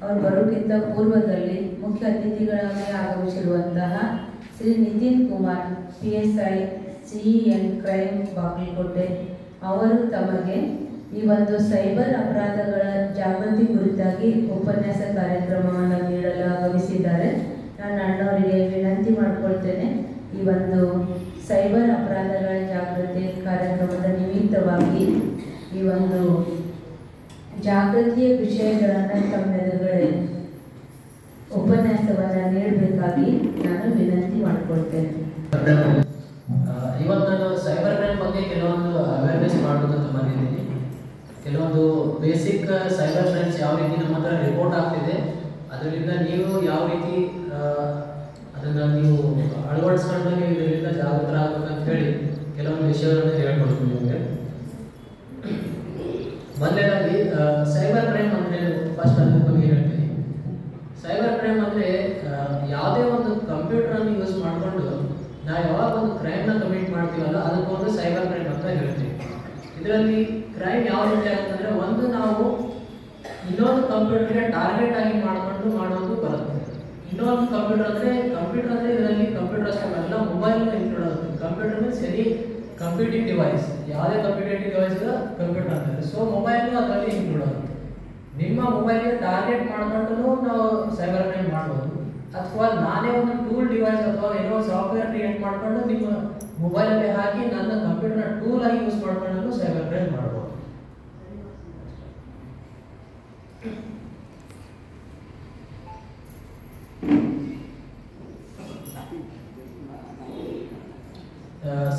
ಅವರು ಬರೋಕ್ಕಿಂತ ಪೂರ್ವದಲ್ಲಿ ಮುಖ್ಯ ಅತಿಥಿಗಳಾಗಿ ಆಗಮಿಸಿರುವಂತಹ Shri Nitin Kumar PSI CEN crime Bagalkot ಅವರು ತಮಗೆ ಈ ಒಂದು ಸೈಬರ್ ಅಪರಾಧಗಳ ಜಾಗೃತಿ ಕುರಿತಾಗಿ ಉಪನ್ಯಾಸ ಕಾರ್ಯಕ್ರಮವನ್ನು ನೀಡಲು ಆಗಮಿಸಿದ್ದಾರೆ. ನಾನು ಅಣ್ಣವರಿಗೆ ವಿನಂತಿ ಮಾಡಿಕೊಳ್ತೇನೆ, ಈ ಒಂದು ಸೈಬರ್ ಅಪರಾಧಗಳ ಜಾಗೃತಿ ಕಾರ್ಯಕ್ರಮದ ನಿಮಿತ್ತವಾಗಿ ಈ ಒಂದು ಜಾಗೃತಿಯ ವಿಷಯಗಳನ್ನು ತಮ್ಮೆದುರುಗಡೆ ಉಪನ್ಯಾಸವನ್ನು ನೀಡಬೇಕಾಗಿ ನಾನು ವಿನಂತಿ ಮಾಡಿಕೊಳ್ತೇನೆ. ಇವತ್ತು ನಾನು ಸೈಬರ್ ಕ್ರೈಮ್ ಬಗ್ಗೆ ಕೆಲವೊಂದು ಅವೇರ್ನೆಸ್ ಮಾಡೋದಂತ ಬಂದಿದ್ದೀನಿ. ಕೆಲವೊಂದು ಬೇಸಿಕ್ ಸೈಬರ್ ಕ್ರೈಮ್ಸ್ ಯಾವ ರೀತಿ ನಮ್ಮ ಹತ್ರ ರಿಪೋರ್ಟ್ ಆಗ್ತಿದೆ, ಅದರಿಂದ ನೀವು ಯಾವ ರೀತಿ ಅದನ್ನು ನೀವು ಅಳವಡಿಸ್ಕೊಂಡು ನೀವು ಇದರಿಂದ ಜಾಗೃತರಾಗಬೇಕಂತ ಹೇಳಿ ಕೆಲವೊಂದು ವಿಷಯಗಳನ್ನು ಹೇಳ್ಕೊಡ್ತೀನಿ ನಿಮಗೆ. ಮೊದಲನೇದಾಗಿ ಸೈಬರ್ ಕ್ರೈಮ್ ಅಂದರೆ ಫಸ್ಟ್ ಅದ್ರ ಬಗ್ಗೆ ಹೇಳ್ತೀನಿ. ಸೈಬರ್ ಕ್ರೈಮ್ ಅಂದರೆ ಯಾವುದೇ ಒಂದು ಕಂಪ್ಯೂಟರನ್ನು ಯೂಸ್ ಮಾಡಿಕೊಂಡು ನಾವು ಯಾವಾಗ ಒಂದು ಕ್ರೈಮ್ನ ಕಮಿಟ್ ಮಾಡ್ತೀವಲ್ಲ ಅದಕ್ಕೊಂದು ಸೈಬರ್ ಕ್ರೈಮ್ ಅಂತ ಹೇಳ್ತೀವಿ. ಇದರಲ್ಲಿ ಕ್ರೈಮ್ ಯಾವ ರೀತಿ ಆಗುತ್ತಂದರೆ, ಒಂದು ನಾವು ಇನ್ನೊಂದು ಕಂಪ್ಯೂಟರ್ಗೆ ಟಾರ್ಗೆಟ್ ಆಗಿ ಮಾಡಿಕೊಂಡು ಮಾಡೋದು ಬರುತ್ತೆ. ಇನ್ನೊಂದು ಕಂಪ್ಯೂಟರ್ ಅಂದರೆ ಇದರಲ್ಲಿ ಕಂಪ್ಯೂಟರ್ ಅಷ್ಟೇ ಬರಲ್ಲ, ಮೊಬೈಲ್ ಇನ್ಕ್ಲೂಡ್ ಆಗುತ್ತೆ. Computer means any computing device, ಯಾವುದೇ ಕಂಪ್ಯೂಟಿಂಗ್ ಡಿವೈಸ್ ಕಂಪ್ಯೂಟರ್ ಅಂತಾರೆ. ಸೊ ಮೊಬೈಲ್ ಅದರಲ್ಲಿ ಇನ್ಕ್ಲೂಡ್ ಆಗುತ್ತೆ. ನಿಮ್ಮ ಮೊಬೈಲ್ಗೆ ಟಾರ್ಗೆಟ್ ಮಾಡ್ಕೊಂಡು ನಾವು ಸೈಬರ್ ಕ್ರೈಮ್ ಮಾಡ್ಬೋದು, ಅಥವಾ ನಾನೇ ಒಂದು ಟೂಲ್ ಡಿವೈಸ್ ಅಥವಾ ಏನೋ ಸಾಫ್ಟ್ವೇರ್ ಕ್ರಿಯೇಟ್ ಮಾಡ್ಕೊಂಡು ನಿಮ್ಮ ಮೊಬೈಲಲ್ಲಿ ಹಾಕಿ ನನ್ನ ಕಂಪ್ಯೂಟರ್ನ ಟೂಲ್ ಆಗಿ ಯೂಸ್ ಮಾಡ್ಕೊಂಡು ಸೈಬರ್ ಕ್ರೈಮ್ ಮಾಡ್ಬೋದು.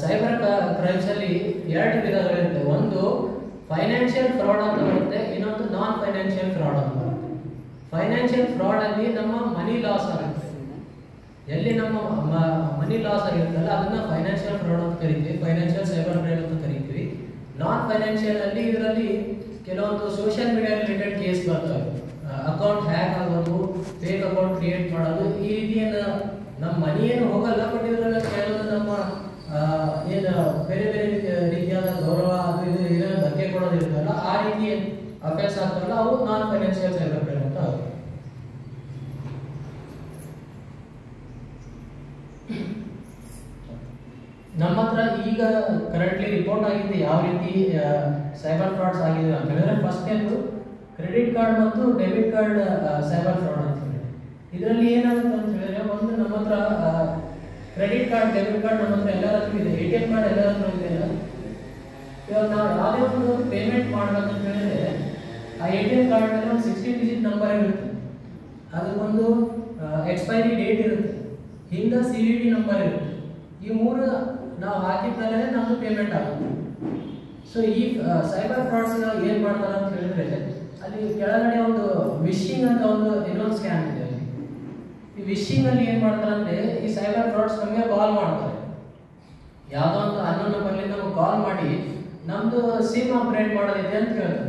ಸೈಬರ್ ಕ್ರೈಮ್ಸ್ ಅಲ್ಲಿ ಎರಡು ವಿಧಗಳಿರುತ್ತೆ. ಒಂದು ಫೈನಾನ್ಷಿಯಲ್ ಫ್ರಾಡ್ ಅಂತ ಬರುತ್ತೆ, ಇನ್ನೊಂದು ನಾನ್ ಫೈನಾನ್ಷಿಯಲ್ ಫ್ರಾಡ್ ಅಂತ ಬರುತ್ತೆ. ಫೈನಾನ್ಷಿಯಲ್ ಫ್ರಾಡ್ ಅಲ್ಲಿ ನಮ್ಮ ಮನಿ ಲಾಸ್ ಆಗುತ್ತೆ. ಎಲ್ಲಿ ನಮ್ಮ ಮನಿ ಲಾಸ್ ಆಗಿರುತ್ತಲ್ಲ ಅದನ್ನ ಫೈನಾನ್ಷಿಯಲ್ ಫ್ರಾಡ್ ಅಂತ ಕರಿತೀವಿ, ಫೈನಾನ್ಷಿಯಲ್ ಸೈಬರ್ ಕ್ರೈಮ್ ಅಂತ ಕರಿತೀವಿ. ನಾನ್ ಫೈನಾನ್ಷಿಯಲ್ ಅಲ್ಲಿ ಇದರಲ್ಲಿ ಕೆಲವೊಂದು ಸೋಷಿಯಲ್ ಮೀಡಿಯಾ ರಿಲೇಟೆಡ್ ಕೇಸ್ ಬರ್ತವೆ. ಅಕೌಂಟ್ ಹ್ಯಾಕ್ ಆಗೋದು, ಫೇಕ್ ಅಕೌಂಟ್ ಕ್ರಿಯೇಟ್ ಮಾಡೋದು, ಈ ರೀತಿಯಿಂದ ನಮ್ಮ ಮನಿ ಏನು ಹೋಗಲ್ಲ, ಬಟ್ ಇದರಲ್ಲಿ ಕೆಲವೊಂದು ನಮ್ಮ ಏನು ಬೇರೆ ಬೇರೆ ರೀತಿಯಾದ ಗೌರವ ಅದು ಇದು ಇದನ್ನು ಧಕ್ಕೆ ಕೊಡೋದಿರುತ್ತಲ್ಲ, ಆ ರೀತಿ ಅಫೆನ್ಸ್ ಆಗ್ತಾರಲ್ಲ ಅವು ನಾನ್ ಫೈನಾನ್ಷಿಯಲ್ ಸೈಬರ್ ಕ್ರೈಮ್ ಅಂತ ಆಗುತ್ತೆ. ನಮ್ಮ ಹತ್ರ ಈಗ ಕರೆಂಟ್ಲಿ ರಿಪೋರ್ಟ್ ಆಗಿದೆ ಯಾವ ರೀತಿ ಸೈಬರ್ ಫ್ರಾಡ್ಸ್ ಆಗಿದೆ ಅಂತ ಹೇಳಿದ್ರೆ, ಫಸ್ಟ್ ಏನು ಕ್ರೆಡಿಟ್ ಕಾರ್ಡ್ ಮತ್ತು ಡೆಬಿಟ್ ಕಾರ್ಡ್ ಸೈಬರ್ ಫ್ರಾಡ್ ಅಂತ ಹೇಳಿ. ಇದರಲ್ಲಿ ಏನಾಗುತ್ತೆ ಅಂತ ಹೇಳಿದ್ರೆ, ಒಂದು ನಮ್ಮ ಹತ್ರ ಕ್ರೆಡಿಟ್ ಕಾರ್ಡ್ ಡೆಬಿಟ್ ಕಾರ್ಡ್ ನಮ್ಮ ಹತ್ರ ಎಲ್ಲರ ಹತ್ರ ಇದೆ, ATM ಕಾರ್ಡ್ ಎಲ್ಲರ ಹತ್ರ ಇದೆ. ಇವಾಗ ನಾವು ಯಾವುದೇ ಒಂದು ಪೇಮೆಂಟ್ ಮಾಡ್ಬೇಕಂತ ಹೇಳಿದ್ರೆ ಆ ATM ಕಾರ್ಡ್ ಮೇಲೆ ಒಂದು 16 ಡಿಜಿಟ್ ನಂಬರ್ ಇರುತ್ತೆ, ಅದಕ್ಕೊಂದು ಎಕ್ಸ್ಪೈರಿ ಡೇಟ್ ಇರುತ್ತೆ, ಹಿಂದೆ CVV ನಂಬರ್ ಇರುತ್ತೆ. ಈ ಮೂರು ನಾವು ಹಾಕಿದ್ಮೇಲೆ ನಮ್ದು ಪೇಮೆಂಟ್ ಆಗುತ್ತೆ. ಸೊ ಈ ಸೈಬರ್ ಫ್ರಾಡ್ಸ್ ಏನು ಮಾಡ್ತಾರೆ ಅಂತ ಹೇಳಿದ್ರೆ, ಅಲ್ಲಿ ಕೆಳಗಡೆ ಒಂದು ವಿಶಿಂಗ್ ಅಂತ ಒಂದು ಇನ್ನೊಂದು ಸ್ಕ್ಯಾಮ್ ಇದೆ. ಈ ವಿಶಿಂಗ್ ಅಲ್ಲಿ ಏನು ಮಾಡ್ತಾರೆ ಅಂದ್ರೆ, ಈ ಸೈಬರ್ ಫ್ರಾಡ್ಸ್ ನಮಗೆ ಕಾಲ್ ಮಾಡ್ತಾರೆ. ಯಾವುದೋ ಒಂದು ಅನ್ನೋನ್ ನಂಬರ್ಲಿಂದ ನಮಗೆ ಕಾಲ್ ಮಾಡಿ ನಮ್ದು ಸಿಮ್ ಅಪ್ಗ್ರೇಡ್ ಮಾಡೋದಿದೆ ಅಂತ ಹೇಳ್ತಾರೆ.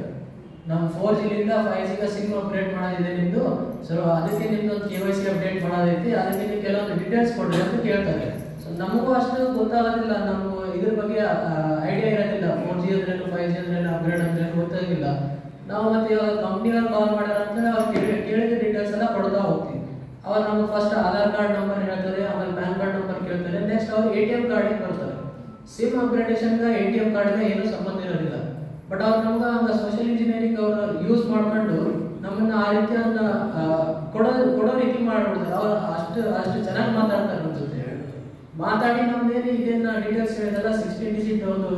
ನಮ್ಮ 4G ಲಿಂದ 5G ಸಿಮ್ ಅಪ್ಗ್ರೇಡ್ ಮಾಡೋದಿದೆ ನಿಮ್ದು, ಸೊ ಅದಕ್ಕೆ ನಿಮ್ದು ಒಂದು KYC ಅಪ್ಡೇಟ್ ಮಾಡೋದೈತಿ, ಅದಕ್ಕೆ ನೀವು ಕೆಲವೊಂದು ಡೀಟೇಲ್ಸ್ ಕೊಡ್ರಿ ಅಂತ ಕೇಳ್ತಾರೆ. ಸೊ ನಮಗೂ ಅಷ್ಟು ಗೊತ್ತಾಗೋದಿಲ್ಲ, ನಮ್ಮ ಇದ್ರ ಬಗ್ಗೆ ಐಡಿಯಾ ಇರೋದಿಲ್ಲ. 4G ಅಂದ್ರೇನು, 5G ಅಂದ್ರೇನು, ಅಪ್ಗ್ರೇಡ್ ಅಂದ್ರೇನು ಗೊತ್ತಾಗಿಲ್ಲ. ನಾವು ಮತ್ತೆ ಇವಾಗ ಕಂಪ್ನಿಯವ್ರು ಕಾಲ್ ಮಾಡ್ಯಾರ ಅಂತ ಅವ್ರು ಕೇಳಿದ ಡೀಟೇಲ್ಸ್ ಎಲ್ಲ ಕೊಡ್ತಾ ಹೋಗ್ತೀವಿ. ಅವ್ರು ನಮ್ಗೆ ಫಸ್ಟ್ ಆಧಾರ್ ಕಾರ್ಡ್ ನಂಬರ್ ಹೇಳ್ತಾರೆ, ಆಮೇಲೆ ಪ್ಯಾನ್ ಕಾರ್ಡ್ ನಂಬರ್ ಕೇಳ್ತಾರೆ, ನೆಕ್ಸ್ಟ್ ಅವ್ರು ATM ಕಾರ್ಡಿಗೆ ಬರ್ತಾರೆ. ಸಿಮ್ ಅಪ್ಗ್ರೇಡೇಷನ್ಗೆ ATM ಕಾರ್ಡ್ಗೆ ಏನೂ ಸಂಬಂಧ ಇರೋದಿಲ್ಲ, ಬಟ್ ಅವ್ರು ನಮ್ಗೆ ಹಂಗೆ ಸೋಷಿಯಲ್ ಇಂಜಿನಿಯರಿಂಗ್ ಅವರು ಯೂಸ್ ಮಾಡ್ಕೊಂಡು ನಮ್ಮನ್ನ ಆ ರೀತಿ ಕೊಡೋ ರೀತಿ ಮಾಡ್ಬಿಡ್ತಾರೆ. ಅವ್ರು ಅಷ್ಟು ಚೆನ್ನಾಗಿ ಮಾತಾಡ್ತಾರೆ ನಮ್ಮ ಜೊತೆ. ಮಾತಾಡಿ ನಮ್ದೇನು ಇದೇನ ಡೀಟೇಲ್ಸ್ ಹೇಳಿದಲ್ಲ, 16 ಡಿಜಿಟ್ ಒಂದು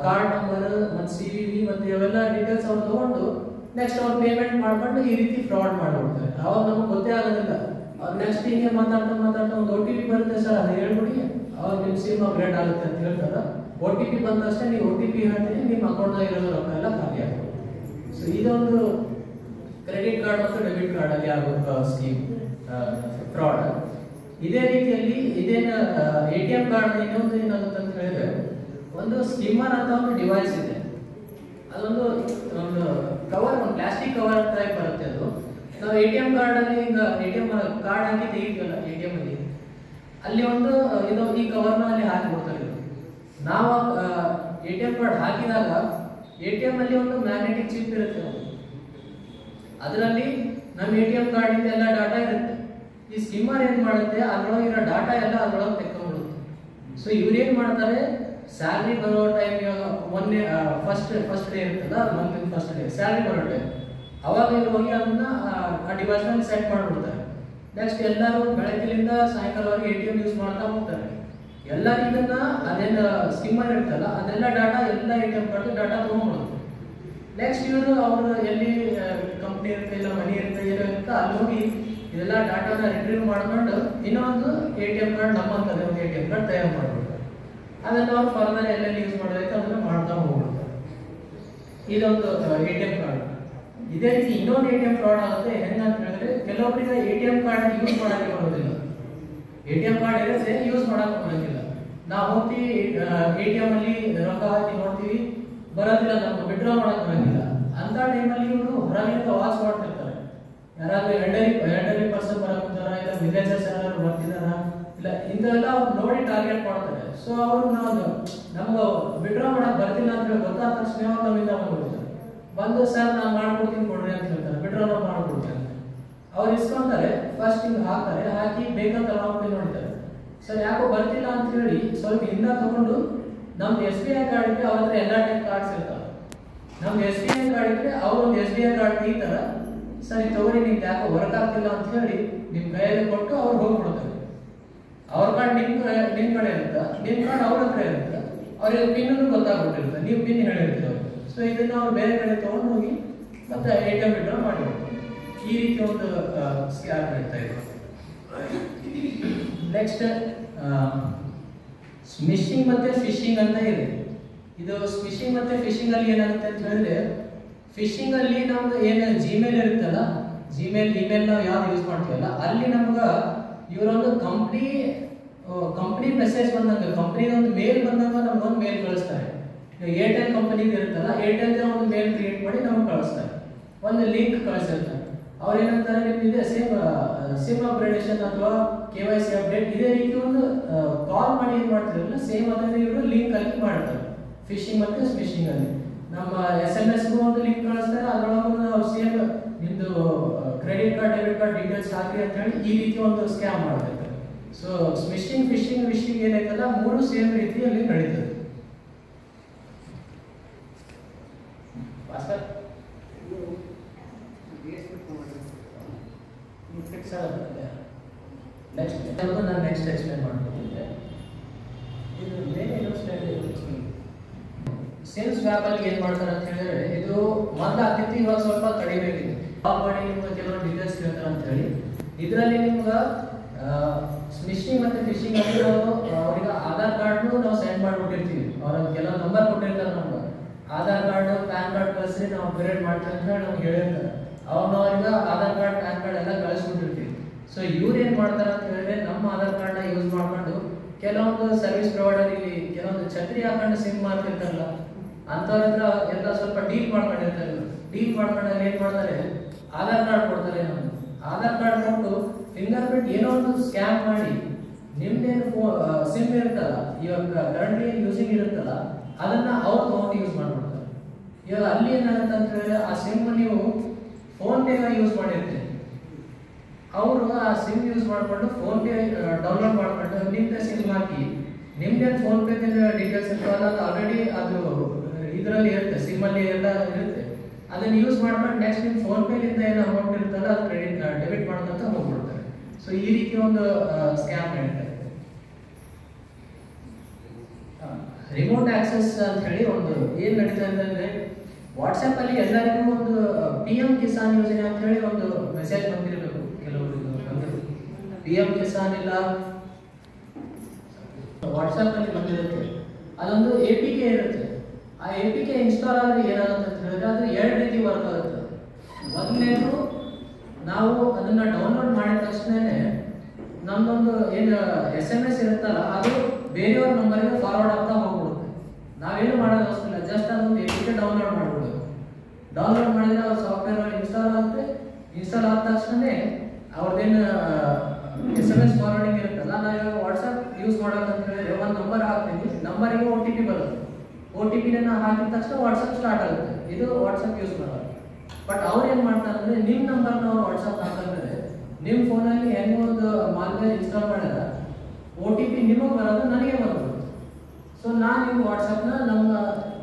ಕಾರ್ಡ್ ನಂಬರ್ ಮತ್ತು CVV ಮತ್ತು ಇವೆಲ್ಲ ಡೀಟೇಲ್ಸ್ ಅವ್ರು ತಗೊಂಡು ನೆಕ್ಸ್ಟ್ ಅವ್ರು ಪೇಮೆಂಟ್ ಮಾಡ್ಕೊಂಡು ಈ ರೀತಿ ಫ್ರಾಡ್ ಮಾಡ್ಬಿಡ್ತಾರೆ. ಅವಾಗ ನಮ್ಗೆ ಗೊತ್ತೇ ಆಗೋದಿಲ್ಲ. ಅವ್ರು ನೆಕ್ಸ್ಟ್ ಹಿಂಗೆ ಮಾತಾಡ್ತಾ ಒಂದು OTP ಬರುತ್ತೆ ಸರ್, ಅದು ಹೇಳ್ಬಿಡಿ, ಅವಾಗ ನಿಮ್ಮ ಸಿಮ್ ಅಪ್ಗ್ರೇಡ್ ಆಗುತ್ತೆ ಅಂತ ಹೇಳ್ತಾರೆ. OTP ಬಂದ ತಕ್ಷಣ ನೀವು OTP ಹೇಳ್ತೀನಿ, ನಿಮ್ಮ ಅಕೌಂಟ್ದಾಗ ಇರೋ ರೊಕ್ಕ ಎಲ್ಲ ಖಾಲಿ ಆಗುತ್ತೆ. ಸೊ ಇದೊಂದು ಕ್ರೆಡಿಟ್ ಕಾರ್ಡ್ ಮತ್ತು ಡೆಬಿಟ್ ಕಾರ್ಡ್ ಅಲ್ಲಿ ಆಗೋ ಸ್ಕೀಮ್ ಫ್ರಾಡ್. ಇದೇ ರೀತಿಯಲ್ಲಿ ಇದೇನು ATM ಕಾರ್ಡ್ ಇನ್ನೊಂದು ಏನಾಗುತ್ತೆ ಅಂತ ಹೇಳಿದ್ರೆ, ಒಂದು ಸ್ಕಿಮ್ಮರ್ ಅಂತ ಒಂದು ಡಿವೈಸ್ ಇದೆ. ಅದೊಂದು ಕವರ್, ಒಂದು ಪ್ಲಾಸ್ಟಿಕ್ ಕವರ್ ಟೈಪ್ ಬರುತ್ತೆ. ಅದು ನಾವು ATM ಕಾರ್ಡ್ ಅಲ್ಲಿ ಈಗ ATM ಕಾರ್ಡ್ ಹಾಕಿ ತೆಗಿತೀವಲ್ಲ ATM ಅಲ್ಲಿ ಒಂದು ಇದು ಈ ಕವರ್ನ ಅಲ್ಲಿ ಹಾಕಿಬಿಡ್ತಾರೆ. ನಾವು ATM ಕಾರ್ಡ್ ಹಾಕಿದಾಗ ATM ಅಲ್ಲಿ ಒಂದು ಮ್ಯಾಗ್ನೆಟಿಕ್ ಚಿಪ್ ಇರುತ್ತೆ. ಅದರಲ್ಲಿ ನಮ್ಮ ATM ಕಾರ್ಡ್ ಇಂದ ಎಲ್ಲ ಡಾಟಾ ಇರುತ್ತೆ. ಈ ಸ್ಕಿಮ್ಮರ್ ಏನ್ ಮಾಡುತ್ತೆ, ಅದರೊಳಗಿರೋ ಡಾಟಾ ಎಲ್ಲ ಅದರೊಳಗೆ ತೆಕ್ಕೊಂಡ್ಬಿಡುತ್ತೆ. ಸೊ ಇವ್ರು ಏನ್ ಮಾಡ್ತಾರೆ, ಸ್ಯಾಲ್ರಿ ಬರೋ ಟೈಮ್ ಮೊನ್ನೆ ಫಸ್ಟ್ ಡೇ ಇರುತ್ತಲ್ಲ, ಮಂತ್ ಫಸ್ಟ್ ಡೇ ಸ್ಯಾಲ್ರಿ ಬರೋ ಟೈಮ್, ಅವಾಗ ಇವ್ರು ಹೋಗಿ ಅದನ್ನ ಆ ಡಿವೈಸ್ ನಲ್ಲಿ ಸೆಟ್ ಮಾಡ್ಬಿಡ್ತಾರೆ. ನೆಕ್ಸ್ಟ್ ಎಲ್ಲರೂ ಬೆಳಗ್ಗೆಯಿಂದ ಸಾಯಂಕಾಲವರೆಗೆ ATM ಯೂಸ್ ಮಾಡ್ತಾ ಹೋಗ್ತಾರೆ. ಎಲ್ಲರೂ ಇದನ್ನ ಅದೇನು ಸ್ಕಿಮ್ಮರ್ ಇರ್ತಲ್ಲ ಅದೆಲ್ಲ ಡಾಟಾ ಎಲ್ಲ ATM ಕಾರ್ಡ್ ಡಾಟಾ ತಗೊಂಡ್ಬಿಡುತ್ತೆ. ನೆಕ್ಸ್ಟ್ ಇವರು ಅವರು ಎಲ್ಲಿ ಕಂಪ್ನಿ ಇರುತ್ತೆ ಇಲ್ಲ ಮನಿ ಇರುತ್ತೆ ಏನೋ ಇರುತ್ತೆ ಅಲ್ಲಿ ಹೋಗಿ ಇದೆಲ್ಲ ಡಾಟಾನ ರಿಟ್ರೀವ್ ಮಾಡ್ಕೊಂಡು ಇನ್ನೊಂದು ATM ಕಾರ್ಡ್ ನಮ್ಮಂತದೇ ಒಂದು ATM ಕಾರ್ಡ್ ತಯಾರು ಮಾಡ್ಬಿಡ್ತಾರೆ. ಅದನ್ನ ಅವ್ರು ಫರ್ದರ್ ಎಲ್ಲೆಲ್ಲಿ ಯೂಸ್ ಮಾಡಬೇಕು ಅದನ್ನ ಮಾಡ್ತಾ ಹೋಗ್ಬಿಡ್ತಾರೆ. ಇದೊಂದು ATM ಕಾರ್ಡ್. ಇದೇ ರೀತಿ ಇನ್ನೊಂದು ATM ಫ್ರಾಡ್ ಆಗುತ್ತೆ. ಹೆಂಗಂತ ಹೇಳಿದ್ರೆ ಕೆಲವೊಬ್ಬರಿಗೆ ATM ಕಾರ್ಡ್ ಯೂಸ್ ಮಾಡಕ್ಕೆ ಬರೋದಿಲ್ಲ. ATM ಕಾರ್ಡ್ ಇರುತ್ತೆ ಯೂಸ್ ಮಾಡಕ್ಕೆ ಬರೋದಿಲ್ಲ. ನಾವು ಹೋಗ್ತೀವಿ ATM ಅಲ್ಲಿ ರೊಕ್ಕ ಹಾಕಿ ನೋಡ್ತೀವಿ, ಬರೋದಿಲ್ಲ, ನಮ್ಗೆ ವಿಡ್ರಾ ಮಾಡಕ್ ಬರೋದಿಲ್ಲ. ಅಂತ ಟೈಮಲ್ಲಿ ಇವರು ಹೊರಗಿಂದ ವಾಚ್ ಮಾಡ್ತಿರ್ತಾರೆ. ಯಾರಾದ್ರೂ ಎಲ್ಡರಿ ಪರ್ಸನ್ ಬರಕುಂತಾರ, ಇಲ್ಲ ವಿಲೇಜರ್ಸ್ ಯಾರು ಬರ್ತಿದಾರ, ಇಲ್ಲ ಇಂಥವೆಲ್ಲ ಅವ್ರು ನೋಡಿ ಟಾರ್ಗೆಟ್ ಮಾಡ್ತಾರೆ. ಸೊ ಅವ್ರು ನಮ್ಗೆ ವಿಡ್ರಾ ಮಾಡಕ್ ಬರ್ತಿಲ್ಲ ಅಂತ ಹೇಳಿ ಗೊತ್ತಾದ ತಕ್ಷಣ ಅವ್ರು ನಮ್ಮಿಂದ ಬಂದ್ಬಿಡ್ತಾರೆ. ಬಂದು ಸರ್ ನಾನು ಮಾಡ್ಕೊಡ್ತೀನಿ ಕೊಡ್ರಿ ಅಂತ ಹೇಳ್ತಾರೆ, ವಿಡ್ರಾ ಮಾಡ್ಕೊಡ್ತೀನಿ ಅಂತ. ಅವ್ರು ಇಸ್ಕೊಂತಾರೆ, ಫಸ್ಟ್ ಹಿಂಗ್ ಹಾಕ್ತಾರೆ, ಹಾಕಿ ಬೇಕಂತ ಹೋಗಿ ನೋಡ್ತಾರೆ. ಸರ್ ಯಾಕೋ ಬರ್ತಿಲ್ಲ ಅಂತ ಹೇಳಿ ಸ್ವಲ್ಪ ಹಿಂದ ತಗೊಂಡು ನಮ್ದು SBI ಕಾರ್ಡ್ ಇದ್ರೆ ಅವ್ರ ಹತ್ರ ಎಲ್ಲ ಟೈಪ್ ಕಾರ್ಡ್ಸ್ ಇರ್ತಾವೆ. ನಮ್ದು SBI ಕಾರ್ಡ್ ಇದ್ರೆ ಅವ್ರ ಒಂದು SBI ಕಾರ್ಡ್ ತೆಗಿತಾರ, ಸರಿ ತಗೊಳ್ಳಿ ನಿಮ್ಗೆ ಯಾಕೋ ವರ್ಕ್ ಆಗ್ತಿಲ್ಲ ಅಂತ ಹೇಳಿ ನಿಮ್ ಕೈಯಲ್ಲಿ ಕೊಟ್ಟು ಅವ್ರು ಹೋಗ್ಬಿಡ್ತಾರೆ. ಅವ್ರ ಕಾರ್ಡ್ ನಿಮ್ ಕಡೆ ಇರುತ್ತೆ, ನಿಮ್ ಕಾರ್ಡ್ ಅವ್ರ ಹತ್ರ ಇರುತ್ತೆ, ಅವ್ರಿಗೆ ಪಿನ್ ಗೊತ್ತಾಗ್ಬಿಟ್ಟಿರುತ್ತೆ, ನೀವು ಪಿನ್ ಹೇಳಿರ್ತೀರ. ಸೊ ಇದನ್ನ ಅವ್ರು ಬೇರೆ ಕಡೆ ತಗೊಂಡು ಹೋಗಿ ಮತ್ತೆ ATM ವಿಡ್ರಾ ಮಾಡಿಬಿಡ್ತಾರೆ. ಈ ರೀತಿ ಒಂದು ಸ್ಕ್ಯಾಮ್ ನಡೀತಾ ಇದೆ. ನೆಕ್ಸ್ಟ್ ಸ್ಮಿಶಿಂಗ್ ಮತ್ತೆ ಫಿಶಿಂಗ್ ಅಂತ ಇದೆ. ಇದು ಸ್ಮಿಶಿಂಗ್ ಮತ್ತೆ ಫಿಶಿಂಗ್ ಅಲ್ಲಿ ಏನಾಗುತ್ತೆ ಅಂತ ಹೇಳಿದ್ರೆ, ಫಿಶಿಂಗ್ ಅಲ್ಲಿ ನಮ್ದು ಏನು ಜಿಮೇಲ್ ಇರುತ್ತಲ್ಲ, ಜಿಮೇಲ್ ಇಮೇಲ್ ನಾವು ಯಾವ್ದು ಯೂಸ್ ಮಾಡ್ತೀವಲ್ಲ ಅಲ್ಲಿ ನಮ್ಗ ಇವರೊಂದು ಕಂಪ್ನಿ ಮೆಸೇಜ್ ಬಂದಂಗ, ಕಂಪ್ನಿ ಒಂದು ಮೇಲ್ ಬಂದಂಗ ನಮ್ಗೊಂದು ಮೇಲ್ ಕಳಿಸ್ತಾರೆ. ಏರ್ಟೆಲ್ ಕಂಪನಿ ಇರುತ್ತಲ್ಲ, ಏರ್ಟೆಲ್ ಒಂದು ಮೇಲ್ ಕ್ರಿಯೇಟ್ ಮಾಡಿ ನಮ್ಗೆ ಕಳಿಸ್ತಾರೆ, ಒಂದು ಲಿಂಕ್ ಕಳಿಸಿರ್ತಾರೆ. ಅವ್ರು ಏನಂತಾರೆ, ನಿಮ್ದಿದೆ ಸಿಮ್ ಅಪ್ಗ್ರೇಡೇಷನ್ ಅಥವಾ KYC ಅಪ್ಡೇಟ್ ಇದೇ ರೀತಿ ಒಂದು ಕಾಲ್ ಮಾಡಿ ಏನ್ ಮಾಡ್ತಿರಲ್ಲ ಸೇಮ್ ಅದನ್ನ ಇವರು ಲಿಂಕ್ ಹಾಕಿ ಮಾಡ್ತಾರೆ. ಫಿಶಿಂಗ್ ಮತ್ತೆ ಸ್ಮಿಶಿಂಗ್ ಅಲ್ಲಿ ನಮ್ಮ SMS ಒಂದು ಲಿಂಕ್ ಕಳಿಸ್ತಾರೆ, ಅದರೊಳಗೆ ಅವ್ರು ಸೇಮ್ ನಿಮ್ದು credit card debit card details ಹಾಕಿ ಅಂತ ಹೇಳಿ ಈ ರೀತಿ ಒಂದು ಸ್ಕ್ಯಾಮ್ ಮಾಡ್ತಾರೆ. ಸೊ ಸ್ಮಿಶಿಂಗ್ ಫಿಶಿಂಗ್ ವಿಶಿಂಗ್ ಏನೈತಲ್ಲ ಮೂರು ಸೇಮ್ ರೀತಿಯಲ್ಲಿ ನಡೀತದೆ. ನೆಕ್ಸ್ಟ್ ಎಕ್ಸ್ಪ್ಲೇನ್ ಮಾಡ್ಕೊತಿದ್ದೆ. ಇದು ಬೇರೆ ಸೇಲ್ಸ್ ವ್ಯಾಪ್ ಅಲ್ಲಿ ಏನ್ ಮಾಡ್ತಾರೆ ಅಂತ ಹೇಳಿದ್ರೆ, ಇದು ಮೊದಲು ಆಗ್ತಿತ್ತು, ಇವಾಗ ಸ್ವಲ್ಪ ಕಡಿಮೆ ಆಗಿದೆ. ಕಾಲ್ ಮಾಡಿ ನಿಮ್ಗೆ ಕೆಲವು ಡೀಟೇಲ್ಸ್ ಕೇಳ್ತಾರೆ ಅಂತ ಹೇಳಿ ಇದರಲ್ಲಿ ನಿಮ್ಗೆ ಸ್ಮಿಶಿಂಗ್ ಮತ್ತೆ ಫಿಶಿಂಗ್ ಅಲ್ಲಿ ನಾವು ಅವ್ರಿಗೆ ಆಧಾರ್ ಕಾರ್ಡ್ ನಾವು ಸೆಂಡ್ ಮಾಡ್ಬಿಟ್ಟಿರ್ತೀವಿ. ಅವ್ರ ಕೆಲವು ನಂಬರ್ ಕೊಟ್ಟಿರ್ತಾರೆ ನಮ್ಗೆ, ಆಧಾರ್ ಕಾರ್ಡ್ ಪ್ಯಾನ್ ಕಾರ್ಡ್ ಕಳಿಸಿ ನಾವು ಅಪ್ಗ್ರೇಡ್ ಮಾಡ್ತೀವಿ ಅಂತ ಹೇಳಿ ನಮ್ಗೆ ಹೇಳಿರ್ತಾರೆ. ಅವಾಗ ನಾವು ಅವ್ರಿಗೆ ಆಧಾರ್ ಕಾರ್ಡ್ ಪ್ಯಾನ್ ಕಾರ್ಡ್ ಎಲ್ಲ ಕಳಿಸ್ಬಿಟ್ಟಿರ್ತೀವಿ. ಸೊ ಇವ್ರು ಏನ್ ಮಾಡ್ತಾರೆ ಅಂತ ಹೇಳಿದ್ರೆ, ನಮ್ಮ ಆಧಾರ್ ಕಾರ್ಡ್ ನ ಯೂಸ್ ಮಾಡ್ಕೊಂಡು ಕೆಲವೊಂದು ಸರ್ವಿಸ್ ಪ್ರೊವೈಡರ್ ಇಲ್ಲಿ ಕೆಲವೊಂದು ಛತ್ರಿ ಹಾಕೊಂಡು ಸಿಮ್ ಮಾಡ್ತಿರ್ತಾರಲ್ಲ ಅಂತವ್ರ ಹತ್ರ ಎಲ್ಲ ಸ್ವಲ್ಪ ಡೀಲ್ ಮಾಡ್ಕೊಂಡಿರ್ತಾರೆ. ಡೀಲ್ ಮಾಡ್ಕೊಂಡಾಗ ಏನ್ ಮಾಡ್ತಾರೆ, ಆಧಾರ್ ಕಾರ್ಡ್ ಕೊಡ್ತಾರೆ. ನಮ್ದು ಆಧಾರ್ ಕಾರ್ಡ್ ಕೊಟ್ಟು ಫಿಂಗರ್ ಪ್ರಿಂಟ್ ಏನೋ ಒಂದು ಸ್ಕ್ಯಾನ್ ಮಾಡಿ ನಿಮ್ದೇನು ಸಿಮ್ ಇರುತ್ತಲ್ಲ, ಇವಾಗ ಕರೆಂಟ್ಲಿ ಯೂಸಿಂಗ್ ಇರುತ್ತಲ್ಲ ಅದನ್ನ ಅವ್ರು ತಗೊಂಡು ಯೂಸ್ ಮಾಡ್ಬಿಡ್ತಾರೆ. ಇವಾಗ ಅಲ್ಲಿ ಏನಾಗುತ್ತೆ ಅಂತ ಹೇಳಿದ್ರೆ, ಆ ಸಿಮ್ ನೀವು ಫೋನ್ ಪೇ ಯೂಸ್ ಮಾಡಿರ್ತೀರಿ, ಅವರು ಆ ಸಿಮ್ ಯೂಸ್ ಮಾಡ್ಕೊಂಡು ಫೋನ್ ಪೇ ಡೌನ್ಲೋಡ್ ಮಾಡ್ಕೊಂಡು ನಿಮ್ದೇ ಸಿಮ್ ಹಾಕಿ ನಿಮ್ದೇನು ಫೋನ್ ಪೇ ಡೀಟೇಲ್ಸ್ ಇರ್ತಾವಲ್ಲ ಅದು ಆಲ್ರೆಡಿ ಅದು ಇದರಲ್ಲಿ ಇರುತ್ತೆ, ಸಿಮ್ ಅಲ್ಲಿ ಎಲ್ಲ ಇರುತ್ತೆ. ಅದನ್ನ ಯೂಸ್ ಮಾಡ್ಕೊಂಡು ನೆಕ್ಸ್ಟ್ ನಿಮ್ ಫೋನ್ ಪೇಲಿಂದ ಏನು ಅಮೌಂಟ್ ಇರುತ್ತಲ್ಲ ಅದು ಡೆಬಿಟ್ ಮಾಡ್ಕೊಂತ ಹೋಗ್ಬಿಡ್ತಾರೆ. ಸೊ ಈ ರೀತಿ ಒಂದು ಸ್ಕ್ಯಾಮ್ ನಡೀತಾ ಇದೆ. ರಿಮೋಟ್ ಆಕ್ಸೆಸ್ ಅಂತ ಹೇಳಿ ಒಂದು ಏನ್ ನಡೀತಾ ಇದೆ ಅಂದ್ರೆ, ವಾಟ್ಸ್ಆಪ್ ಅಲ್ಲಿ ಎಲ್ಲರಿಗೂ ಒಂದು PM ಕಿಸಾನ್ ಯೋಜನೆ ಅಂತ ಹೇಳಿ ಒಂದು ಮೆಸೇಜ್ ಬಂದಿರಬೇಕು. ಕೆಲವರು PM ಕಿಸಾನ್ ಇಲ್ಲ ವಾಟ್ಸ್ಆಪ್ ಅಲ್ಲಿ ಬಂದಿರುತ್ತೆ, ಅದೊಂದು APK ಇರುತ್ತೆ. ಆ APK ಇನ್ಸ್ಟಾಲ್ ಆದ್ರೆ ಏನಾಗುತ್ತೆ ಅಂತ ಹೇಳಿದ್ರೆ, ಅದು ಎರಡು ರೀತಿ ವರ್ಕ್ ಆಗುತ್ತೆ. ಮೊದಲನೇದು, ನಾವು ಅದನ್ನ ಡೌನ್ಲೋಡ್ ಮಾಡಿದ ತಕ್ಷಣನೇ ನಮ್ದೊಂದು ಏನು SMS ಇರುತ್ತಲ್ಲ ಅದು ಬೇರೆಯವ್ರ ನಂಬರ್ಗೆ ಫಾರ್ವರ್ಡ್ ಆಗ್ತಾ ಹೋಗ್ಬಿಡುತ್ತೆ. ನಾವೇನು ಮಾಡೋದು ಅವಶ್ಯಕ, ಜಸ್ಟ್ ಅದೊಂದು APK ಡೌನ್ಲೋಡ್ ಮಾಡ್ಬಿಡೋದು. ಡೌನ್ಲೋಡ್ ಮಾಡಿದ್ರೆ ಅವ್ರ ಸಾಫ್ಟ್ವೇರ್ ಇನ್ಸ್ಟಾಲ್ ಆಗುತ್ತೆ. ಇನ್ಸ್ಟಾಲ್ ಆದ ತಕ್ಷಣನೇ ಅವ್ರದ್ದೇನು SMS ಫಾರ್ವರ್ಡಿಂಗ್ ಇರುತ್ತಲ್ಲ, ನಾವು ಇವಾಗ ವಾಟ್ಸ್ಆಪ್ ಯೂಸ್ ಮಾಡೋದಂತ ಹೇಳಿದ್ರೆ ಒಂದು ನಂಬರ್ ಹಾಕ್ತೀವಿ, ನಂಬರಿಗೆ OTP ಬರುತ್ತೆ. OTP ಹಾಕಿದ ತಕ್ಷಣ ವಾಟ್ಸ್ಆಪ್ ಸ್ಟಾರ್ಟ್ ಆಗುತ್ತೆ. ಇದು ವಾಟ್ಸ್ಆಪ್ ಯೂಸ್ ಮಾಡೋದು. ಬಟ್ ಅವ್ರು ಏನು ಮಾಡ್ತಾರೆ ಅಂದರೆ ನಿಮ್ಮ ನಂಬರ್ನ ಅವ್ರು ವಾಟ್ಸಪ್ ಹಾಕಿದ್ರೆ ನಿಮ್ಮ ಫೋನಲ್ಲಿ ಹೆಂಗೆ ಒಂದು ಮಾಲ್ವೇರ್ ಇನ್ಸ್ಟಾಲ್ ಮಾಡ್ಯಾರ OTP ನಿಮಗೆ ಬರೋದು ನನಗೆ ಬರೋದು. ಸೊ ನಾನು ನಿಮ್ಮ ವಾಟ್ಸಪ್ನ ನಮ್ಮ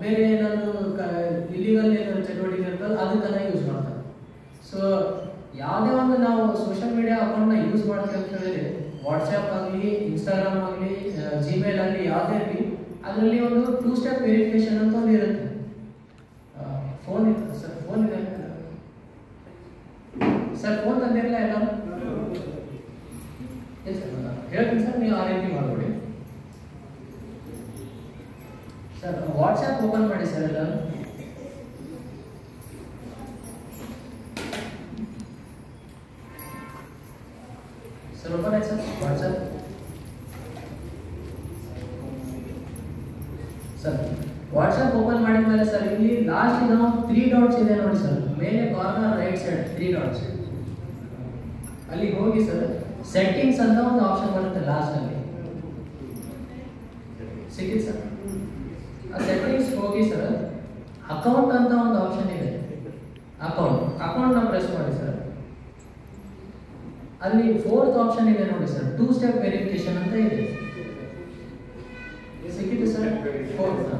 ಬೇರೆ ಏನಾದರೂ ಇಲ್ಲಿಗಲ್ ಏನಾದ್ರು ಚಟುವಟಿಕೆ ಇರ್ತದೆ ಅದಕ್ಕೆಲ್ಲ ಯೂಸ್ ಮಾಡ್ತಾರೆ. ಸೊ ಯಾವುದೇ ಒಂದು ನಾವು ಸೋಷಿಯಲ್ ಮೀಡಿಯಾ ಅಕೌಂಟ್ನ ಯೂಸ್ ಮಾಡ್ತೀವಿ ಅಂತ ಹೇಳಿದ್ರೆ ವಾಟ್ಸಪ್ ಆಗಲಿ, ಇನ್ಸ್ಟಾಗ್ರಾಮ್ ಆಗಲಿ, ಜಿಮೇಲ್ ಆಗಲಿ ಯಾವುದೇ ಇರಲಿ ಅದರಲ್ಲಿ ಒಂದು 2 ಸ್ಟೆಪ್ ವೆರಿಫಿಕೇಶನ್ ಅಂತ ಒಂದು ಇರುತ್ತೆ. ಫೋನ್ ಇರುತ್ತೆ ಸರ್, ಫೋನ್ ಇದೆ ಸರ್, ಫೋನ್ ತಂದಿರಲ್ಲ ಎಲ್ಲ ಹೇಳ್ತೀನಿ ಸರ್, ನೀವು ಆ ರೀತಿ ಮಾಡ್ಕೊಡಿ ಸರ್. ವಾಟ್ಸಪ್ ಓಪನ್ ಮಾಡಿ ಸರ್ ಎಲ್ಲ. ಸರ್ ಓಪನ್ ಆಯ್ತು sir WhatsApp. Sir WhatsApp open ಮಾಡಿದ್ಮೇಲೆ ಸರ್ ಇಲ್ಲಿ ಲಾಸ್ಟ್ ನಾವು 3 ಡಾಟ್ಸ್ ಇದೆ ನೋಡಿ ಸರ್, ಮೇಲೆ ಕಾರ್ನರ್ ರೈಟ್ ಸೈಡ್ 3 ಡಾಟ್ಸ್, ಅಲ್ಲಿ ಹೋಗಿ ಸರ್ ಸೆಟ್ಟಿಂಗ್ಸ್ ಅಂತ ಒಂದು ಆಪ್ಷನ್ ಬರುತ್ತೆ ಲಾಸ್ಟ್ ಅಲ್ಲಿ, ಸಿಕ್ಕಿದೆ ಸರ್. ಆ ಸೆಟ್ಟಿಂಗ್ಸ್ ಹೋಗಿ ಸರ್ ಅಕೌಂಟ್ ಅಂತ ಒಂದು ಆಪ್ಷನ್ ಇದೆ, ಅಕೌಂಟ್ನ ಪ್ರೆಸ್ ಮಾಡಿ ಸರ್. ಅಲ್ಲಿ 4th ಆಪ್ಷನ್ ಇದೆ ನೋಡಿ ಸರ್, 2 ಸ್ಟೆಪ್ ವೆರಿಫಿಕೇಶನ್ ಅಂತ ಇದೆ, ಸಿಕ್ಕಿದೆ ಸರ್ 4th.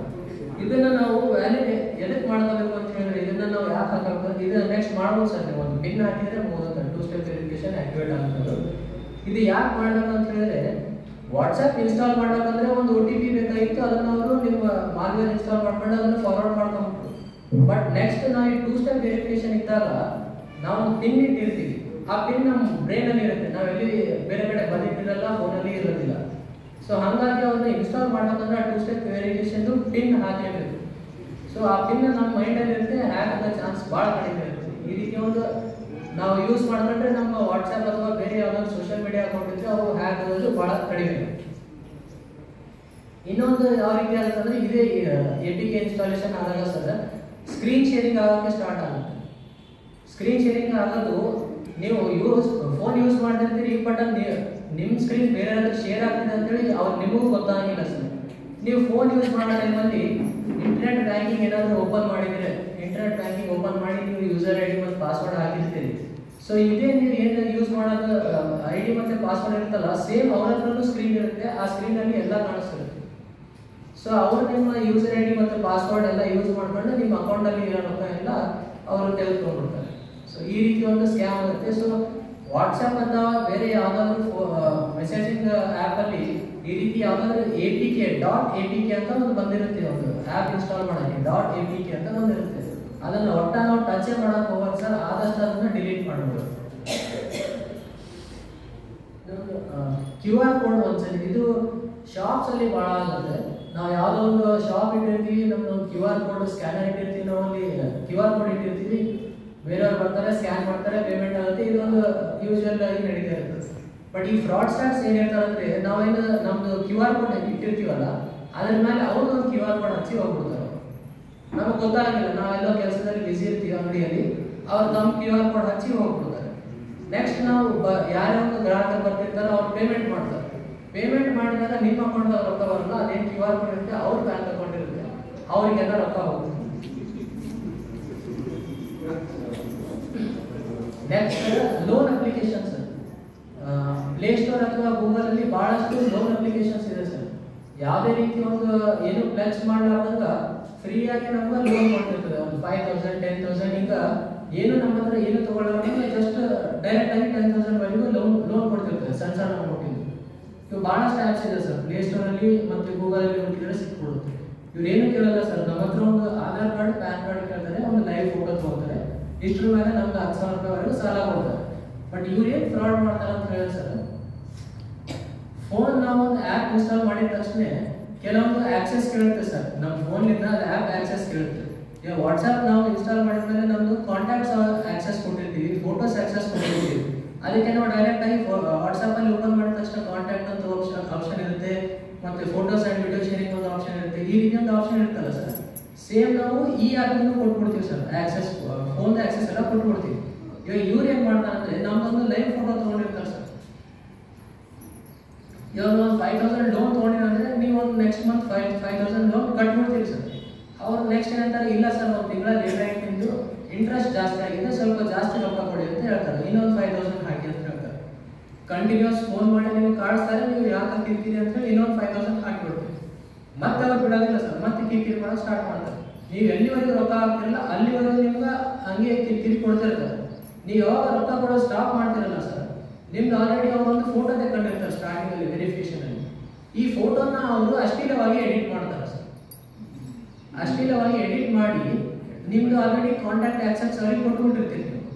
ಇದನ್ನ ನಾವು ವ್ಯಾಲಿಡ್ ಎದಕ್ಕೆ ಮಾಡ್ಕೋಬೇಕು ಅಂತ ಹೇಳಿದ್ರೆ ಇದನ್ನ ನಾವು ಯಾಕೆ ಹಾಕಬೇಕು, ಇದು ನೆಕ್ಸ್ಟ್ ಮಾಡ್ಬೋದು ಸರ್. ನೀವು ಒಂದು ಪಿನ್ ಹಾಕಿದ್ರೆ ಮುಗಿದ 2 ಸ್ಟೆಪ್ ವೆರಿಫಿಕೇಶನ್ ಆಕ್ಟಿವೇಟ್ ಆಗ್ತದೆ. ಇದು ಯಾಕೆ ಮಾಡಬೇಕು ಅಂತ ಹೇಳಿದ್ರೆ ವಾಟ್ಸಪ್ ಇನ್ಸ್ಟಾಲ್ ಮಾಡ್ಬೇಕಂದ್ರೆ ಒಂದು OTP ಬೇಕಾಗಿತ್ತು, ಅದನ್ನ ಅವರು ನಿಮ್ಮ ಮಾಲ್ವೇರ್ ಇನ್ಸ್ಟಾಲ್ ಮಾಡ್ಕೊಂಡು ಅದನ್ನು ಫಾರ್ವರ್ಡ್ ಮಾಡ್ಕೊಂಡ್ಬಿಟ್ಟು. ಬಟ್ ನೆಕ್ಸ್ಟ್ ನಾವು ಈ 2 ಸ್ಟೆಪ್ ವೆರಿಫಿಕೇಶನ್ ಇದ್ದಾಗ ನಾವು ಒಂದು ಪಿನ್ ಇಟ್ಟಿರ್ತೀವಿ, ಆ ಪಿನ್ ನಮ್ಮ ಬ್ರೈನಲ್ಲಿ ಇರುತ್ತೆ, ನಾವೆಲ್ಲಿ ಬೇರೆ ಕಡೆ ಬಂದಿಟ್ಟಿರಲ್ಲ, ಫೋನಲ್ಲಿ ಇರೋದಿಲ್ಲ. ಸೊ ಹಾಗಾಗಿ ಅವ್ರನ್ನ ಇನ್ಸ್ಟಾಲ್ ಮಾಡ್ಬೇಕಂದ್ರೆ ಆ 2 ಸ್ಟೆಪ್ ವೆರಿಫಿಕೇಶನ್ ಪಿನ್ ಹಾಕಿರ್ಬೇಕು. ಸೊ ಆ ಪಿನ್ ನಮ್ಮ ಮೈಂಡಲ್ಲಿ ಇರುತ್ತೆ, ಹ್ಯಾಕ್ ಆಗೋ ಚಾನ್ಸ್ ಭಾಳ ಕಡಿಮೆ ಇರುತ್ತೆ. ಈ ರೀತಿ ಒಂದು ನಾವು ಯೂಸ್ ಮಾಡಿದ್ರೆ ನಮ್ಮ ವಾಟ್ಸಪ್ ಅಥವಾ ಬೇರೆ ಯಾವ್ದಾದ್ರು ಸೋಷಿಯಲ್ ಮೀಡಿಯಾ ಅಕೌಂಟ್ ಇದ್ರೆ ಅವು ಹ್ಯಾಕ್ ಆಗೋದು ಭಾಳ ಕಡಿಮೆ. ಇನ್ನೊಂದು ಯಾವ ರೀತಿ ಆಗುತ್ತಂದ್ರೆ ಇದೇ APK ಇನ್ಸ್ಟಾಲೇಷನ್ ಆದಾಗ ಸರ್ ಸ್ಕ್ರೀನ್ ಶೇರಿಂಗ್ ಆಗೋಕ್ಕೆ ಸ್ಟಾರ್ಟ್ ಆಗುತ್ತೆ. ಸ್ಕ್ರೀನ್ ಶೇರಿಂಗ್ ಆಗೋದು ನೀವು ಫೋನ್ ಯೂಸ್ ಮಾಡ್ತಿರ್ತೀರಿ, ಬಟ್ ನಿಮ್ಮ ಸ್ಕ್ರೀನ್ ಬೇರೆ ಯಾರಾದ್ರೂ ಶೇರ್ ಆಗ್ತಿದೆ ಅಂತೇಳಿ ಅವ್ರು ನಿಮಗೂ ಗೊತ್ತಾಗಿಲ್ಲ ಸರ್. ನೀವು ಫೋನ್ ಯೂಸ್ ಮಾಡೋ ಟೈಮಲ್ಲಿ ಇಂಟರ್ನೆಟ್ ಬ್ಯಾಂಕಿಂಗ್ ಏನಾದರೂ ಓಪನ್ ಮಾಡಿದರೆ, ಇಂಟರ್ನೆಟ್ ಬ್ಯಾಂಕಿಂಗ್ ಓಪನ್ ಮಾಡಿ ನೀವು ಯೂಸರ್ ID ಮತ್ತು ಪಾಸ್ವರ್ಡ್ ಹಾಕಿರ್ತೀರಿ. ಸೊ ಇದೇ ನೀವು ಏನು ಯೂಸ್ ಮಾಡೋದು ID ಮತ್ತು ಪಾಸ್ವರ್ಡ್ ಇರುತ್ತಲ್ಲ, ಸೇಮ್ ಅವ್ರ ಹತ್ರನೂ ಸ್ಕ್ರೀನ್ ಇರುತ್ತೆ, ಆ ಸ್ಕ್ರೀನಲ್ಲಿ ಎಲ್ಲ ಕಾಣಿಸ್ತಿರುತ್ತೆ. ಸೊ ಅವರು ನಿಮ್ಮ ಯೂಸರ್ ID ಮತ್ತು ಪಾಸ್ವರ್ಡ್ ಎಲ್ಲ ಯೂಸ್ ಮಾಡ್ಕೊಂಡು ನಿಮ್ಮ ಅಕೌಂಟಲ್ಲಿ ಇರೋ ರೊಕ್ಕ ಎಲ್ಲ ಅವರು ತೆಗೆದುಕೊಂಡ್ಬಿಡ್ತಾರೆ. ಸೊ ಈ ರೀತಿ ಒಂದು ಸ್ಕ್ಯಾಮ್ ಆಗುತ್ತೆ. ಸೊ ವಾಟ್ಸಪ್ ಅಥವಾ ಬೇರೆ ಯಾವುದಾದ್ರೂ ಮೆಸೇಜಿಂಗ್ ಆ್ಯಪಲ್ಲಿ ಈ ರೀತಿ ಯಾವುದಾದ್ರೂ APK ಅಂತ ಒಂದು ಬಂದಿರುತ್ತೆ, ಒಂದು ಆ್ಯಪ್ ಇನ್ಸ್ಟಾಲ್ ಮಾಡೋಕ್ಕೆ .apk ಅಂತ ಬಂದಿರುತ್ತೆ. ಅದನ್ನು ಒಟ್ಟ ನಾವು ಟಚ್ ಮಾಡೋಕೆ ಹೋಗೋದು ಸರ್, ಆದಷ್ಟು ಅದನ್ನು ಡಿಲೀಟ್ ಮಾಡ್ಬೋದು. QR ಕೋಡ್ ಒಂದ್ಸರಿ ಇದು ಶಾಪ್ಸಲ್ಲಿ ಭಾಳ ಆಗುತ್ತೆ. ನಾವು ಯಾವುದೋ ಒಂದು ಶಾಪ್ ಇಟ್ಟಿರ್ತೀವಿ, ನಮ್ಮದು QR ಕೋಡ್ ಸ್ಕ್ಯಾನರ್ ಇಟ್ಟಿರ್ತೀವಿ, ನಾವು ಅಲ್ಲಿ QR ಕೋಡ್ ಇಟ್ಟಿರ್ತೀವಿ, ಬೇರೆಯವ್ರು ಬರ್ತಾರೆ, ಸ್ಕ್ಯಾನ್ ಮಾಡ್ತಾರೆ, ಪೇಮೆಂಟ್ ಆಗುತ್ತೆ. ಇದೊಂದು ಯೂಶುವಲ್ ಆಗಿ ನಡೀತಾ ಇರ್ತದೆ. ಬಟ್ ಈ ಫ್ರಾಡ್ಸ್ಟರ್ಸ್ ಏನು ಹೇಳ್ತಾರೆ ಅಂದರೆ, ನಾವೇನು ನಮ್ಮದು QR ಕೋಡ್ ಇಟ್ಟಿರ್ತೀವಲ್ಲ ಅದ್ರ ಮೇಲೆ ಅವ್ರದ್ದೊಂದು QR ಕೋಡ್ ಹಚ್ಚಿ ಹೋಗ್ಬಿಡ್ತಾರೆ. ನಮಗೆ ಗೊತ್ತಾಗಿಲ್ಲ, ನಾವೆಲ್ಲೋ ಕೆಲಸದಲ್ಲಿ ಬಿಸಿ ಇರ್ತೀವಿ ಅಂಗಡಿಯಲ್ಲಿ, ಅವ್ರು ನಮ್ಮ QR ಕೋಡ್ ಹಚ್ಚಿ ಹೋಗ್ಬಿಡ್ತಾರೆ. ನೆಕ್ಸ್ಟ್ ನಾವು ಯಾರ್ಯಾವ ಗ್ರಾಹಕರು ಬರ್ತಿರ್ತಾರೋ ಅವ್ರು ಪೇಮೆಂಟ್ ಮಾಡ್ತಾರೆ. ಪೇಮೆಂಟ್ ಮಾಡಿದಾಗ ನಿಮ್ಮ ಅಕೌಂಟ್ ರೊಕ್ಕ ಬರಲ್ಲ, ಅದೇನು QR ಕೋಡ್ ಇರುತ್ತೆ ಅವ್ರ ಬ್ಯಾಂಕ್ ಅಕೌಂಟ್ ಇರುತ್ತೆ, ಅವರಿಗೆಲ್ಲ ರೊಕ್ಕ ಹೋಗುತ್ತೆ. ನೆಕ್ಸ್ಟ್ ಲೋನ್ ಅಪ್ಲಿಕೇಶನ್ಸ್, ಪ್ಲೇಸ್ಟೋರ್ ಅಥವಾ ಗೂಗಲಲ್ಲಿ ಭಾಳಷ್ಟು ಲೋನ್ ಅಪ್ಲಿಕೇಶನ್ಸ್ ಇದೆ ಸರ್. ಯಾವುದೇ ರೀತಿ ಒಂದು ಏನು ಪ್ಲಚ್ ಮಾಡಲಾರ್ದಂಗ ಫ್ರೀಯಾಗಿ ನಮ್ಗೆ ಲೋನ್ ಕೊಟ್ಟಿರ್ತದೆ. ಒಂದು 5,000 10,000 ಈಗ ಏನು ನಮ್ಮ ಹತ್ರ ಏನು ತಗೊಳ್ಳೋದ್ರಿಂದ ಜಸ್ಟ್ ಡೈರೆಕ್ಟ್ ಆಗಿ 10,000 ವರೆಗೂ ಲೋನ್ ಕೊಡ್ತಿರ್ತದೆ, ಸಣ್ಣ ಸಣ್ಣ ಅಮೌಂಟಿಂದ. ಇವು ಭಾಳಷ್ಟು ಆ್ಯಪ್ಸ್ ಇದೆ ಸರ್, ಪ್ಲೇಸ್ಟೋರಲ್ಲಿ ಮತ್ತು ಗೂಗಲಲ್ಲಿ ಹುಡುಕಿದ್ರೆ ಸಿಕ್ಬಿಡುತ್ತೆ. ಇವ್ರು ಏನು ಕೇಳಲ್ಲ ಸರ್, ನಮ್ಮ ಹತ್ರ ಒಂದು ಆಧಾರ್ ಕಾರ್ಡ್, ಪ್ಯಾನ್ ಕಾರ್ಡ್ ಕೇಳ್ತಾರೆ, ಒಂದು ಲೈವ್ ಫೋಟೋ ತಗೋತಾರೆ, ಇಷ್ಟ್ರ ಮೇಲೆ ನಮ್ಗೆ 10,000 ರೂಪಾಯಿವರೆಗೂ ಸಾಲ ಕೊಡ್ತಾರೆ. ಬಟ್ ಇವ್ರು ಏನು ಫ್ರಾಡ್ ಮಾಡ್ತಾರೆ ಅಂತ ಹೇಳಿ ಸರ್, ಫೋನ್ ನಾವು ಒಂದು ಆ್ಯಪ್ ಇನ್ಸ್ಟಾಲ್ ಮಾಡಿದ ತಕ್ಷಣ ಕೆಲವೊಂದು ಆಕ್ಸೆಸ್ ಕೇಳುತ್ತೆ ಸರ್, ನಮ್ಮ ಫೋನ್ನಿಂದ ಅದು ಆ್ಯಪ್ ಆಕ್ಸೆಸ್ ಕೇಳುತ್ತೆ. ಈಗ ವಾಟ್ಸಪ್ ನಾವು ಇನ್ಸ್ಟಾಲ್ ಮಾಡಿದ್ಮೇಲೆ ನಮ್ಮದು ಕಾಂಟ್ಯಾಕ್ಟ್ಸ್ ಆಕ್ಸೆಸ್ ಕೊಟ್ಟಿರ್ತೀವಿ, ಫೋಟೋಸ್ ಆಕ್ಸೆಸ್ ಕೊಟ್ಟಿರ್ತೀವಿ. ಅದಕ್ಕೆ ನಾವು ಡೈರೆಕ್ಟ್ ಆಗಿ ವಾಟ್ಸಪ್ಪಲ್ಲಿ ಓಪನ್ ಮಾಡಿದ ತಕ್ಷಣ ಕಾಂಟ್ಯಾಕ್ಟ್ ಅಂತ ಆಪ್ಷನ್ ಇರುತ್ತೆ, ಮತ್ತು ಫೋಟೋಸ್ ಆ್ಯಂಡ್ ವಿಡಿಯೋ ಶೇರಿಂಗ್ ಒಂದು ಆಪ್ಷನ್ ಇರುತ್ತೆ. ಈ ರೀತಿ ಒಂದು ಆಪ್ಷನ್ ಇರುತ್ತಲ್ಲ ಸರ್, ಸೇಮ್ ನಾವು ಈ ಆ್ಯಪ್ಗೂ ಕೊಟ್ಬಿಡ್ತೀವಿ ಸರ್, ಆಕ್ಸೆಸ್ ಫೋನ್ ಆಕ್ಸೆಸ್ ಎಲ್ಲ ಕೊಟ್ಬಿಡ್ತೀವಿ. ಇವಾಗ ಇವ್ರು ಏನು ಮಾಡ್ತಾರೆ ಅಂದರೆ ನಮ್ಮದೊಂದು ಲೈವ್ ಫೋಟೋ ತೊಗೊಂಡಿರ್ತಾರೆ ಸರ್. ಇವಾಗ ಒಂದು 5,000 ಲೋನ್ ತೊಗೊಂಡಿರಂದ್ರೆ ನೀವು ಒಂದು ನೆಕ್ಸ್ಟ್ ಮಂತ್ 5,000 ಲೋನ್ ಕಟ್ಬಿಡ್ತೀವಿ ಸರ್. ಅವ್ರು ನೆಕ್ಸ್ಟ್ ಏನಂತಾರೆ, ಇಲ್ಲ ಸರ್ ಒಂದು ತಿಂಗಳ ಲೇಟ್ ಆಗಿ ನಿಂತು ಇಂಟ್ರೆಸ್ಟ್ ಜಾಸ್ತಿ ಆಗಿದೆ, ಸ್ವಲ್ಪ ಜಾಸ್ತಿ ರೊಕ್ಕ ಕೊಡಿ ಅಂತ ಹೇಳ್ತಾರೆ, ಇನ್ನೊಂದು 5000 ಹಾಕಿ ಅಂತ ಹೇಳ್ತಾರೆ. ಕಂಟಿನ್ಯೂಸ್ ಫೋನ್ ಮಾಡಿ ನಿಮ್ಗೆ ಕಾಡಿಸ್ತಾರೆ, ನೀವು ಯಾಕೆ ಕಿರಿಕಿರಿ ಅಂತ ಹೇಳಿ ಇನ್ನೊಂದು 5000 ಹಾಕಿಬಿಡ್ತೀವಿ. ಮತ್ತೆ ಅವ್ರು ಬಿಡೋದಿಲ್ಲ ಸರ್, ಮತ್ತೆ ಕಿರಿಕಿರಿ ಮಾಡೋದು ಸ್ಟಾರ್ಟ್ ಮಾಡ್ತಾರೆ. ನೀವು ಎಲ್ಲಿವರೆಗೂ ರೊಕ್ಕ ಹಾಕ್ತಿರಲ್ಲ ಅಲ್ಲಿವರೆಗೂ ನಿಮ್ಗೆ ಹಂಗೆ ಕಿರಿಕಿರಿ ಕೊಡ್ತಿರ್ತಾರೆ. ನೀವು ಯಾವಾಗ ರೊಕ್ಕ ಕೊಡೋದು ಸ್ಟಾಪ್ ಮಾಡ್ತಿರಲ್ಲ ಸರ್, ನಿಮ್ದು ಆಲ್ರೆಡಿ ಅವರು ಒಂದು ಫೋಟೋ ತೆಕ್ಕೊಂಡಿರ್ತಾರೆ ಸ್ಟಾರ್ಟಿಂಗಲ್ಲಿ ವೆರಿಫಿಕೇಶನ್ ಅಲ್ಲಿ. ಈ ಫೋಟೋನ ಅವರು ಅಶ್ಲೀಲವಾಗಿ ಎಡಿಟ್ ಮಾಡ್ತಾರೆ ಸರ್. ಅಶ್ಲೀಲವಾಗಿ ಎಡಿಟ್ ಮಾಡಿ ನಿಮ್ದು ಆಲ್ರೆಡಿ ಕಾಂಟ್ಯಾಕ್ಟ್ ಆಕ್ಸೆಸ್ ಅವ್ರಿಗೆ ಕೊಟ್ಬಿಟ್ಟಿರ್ತೀರಿ.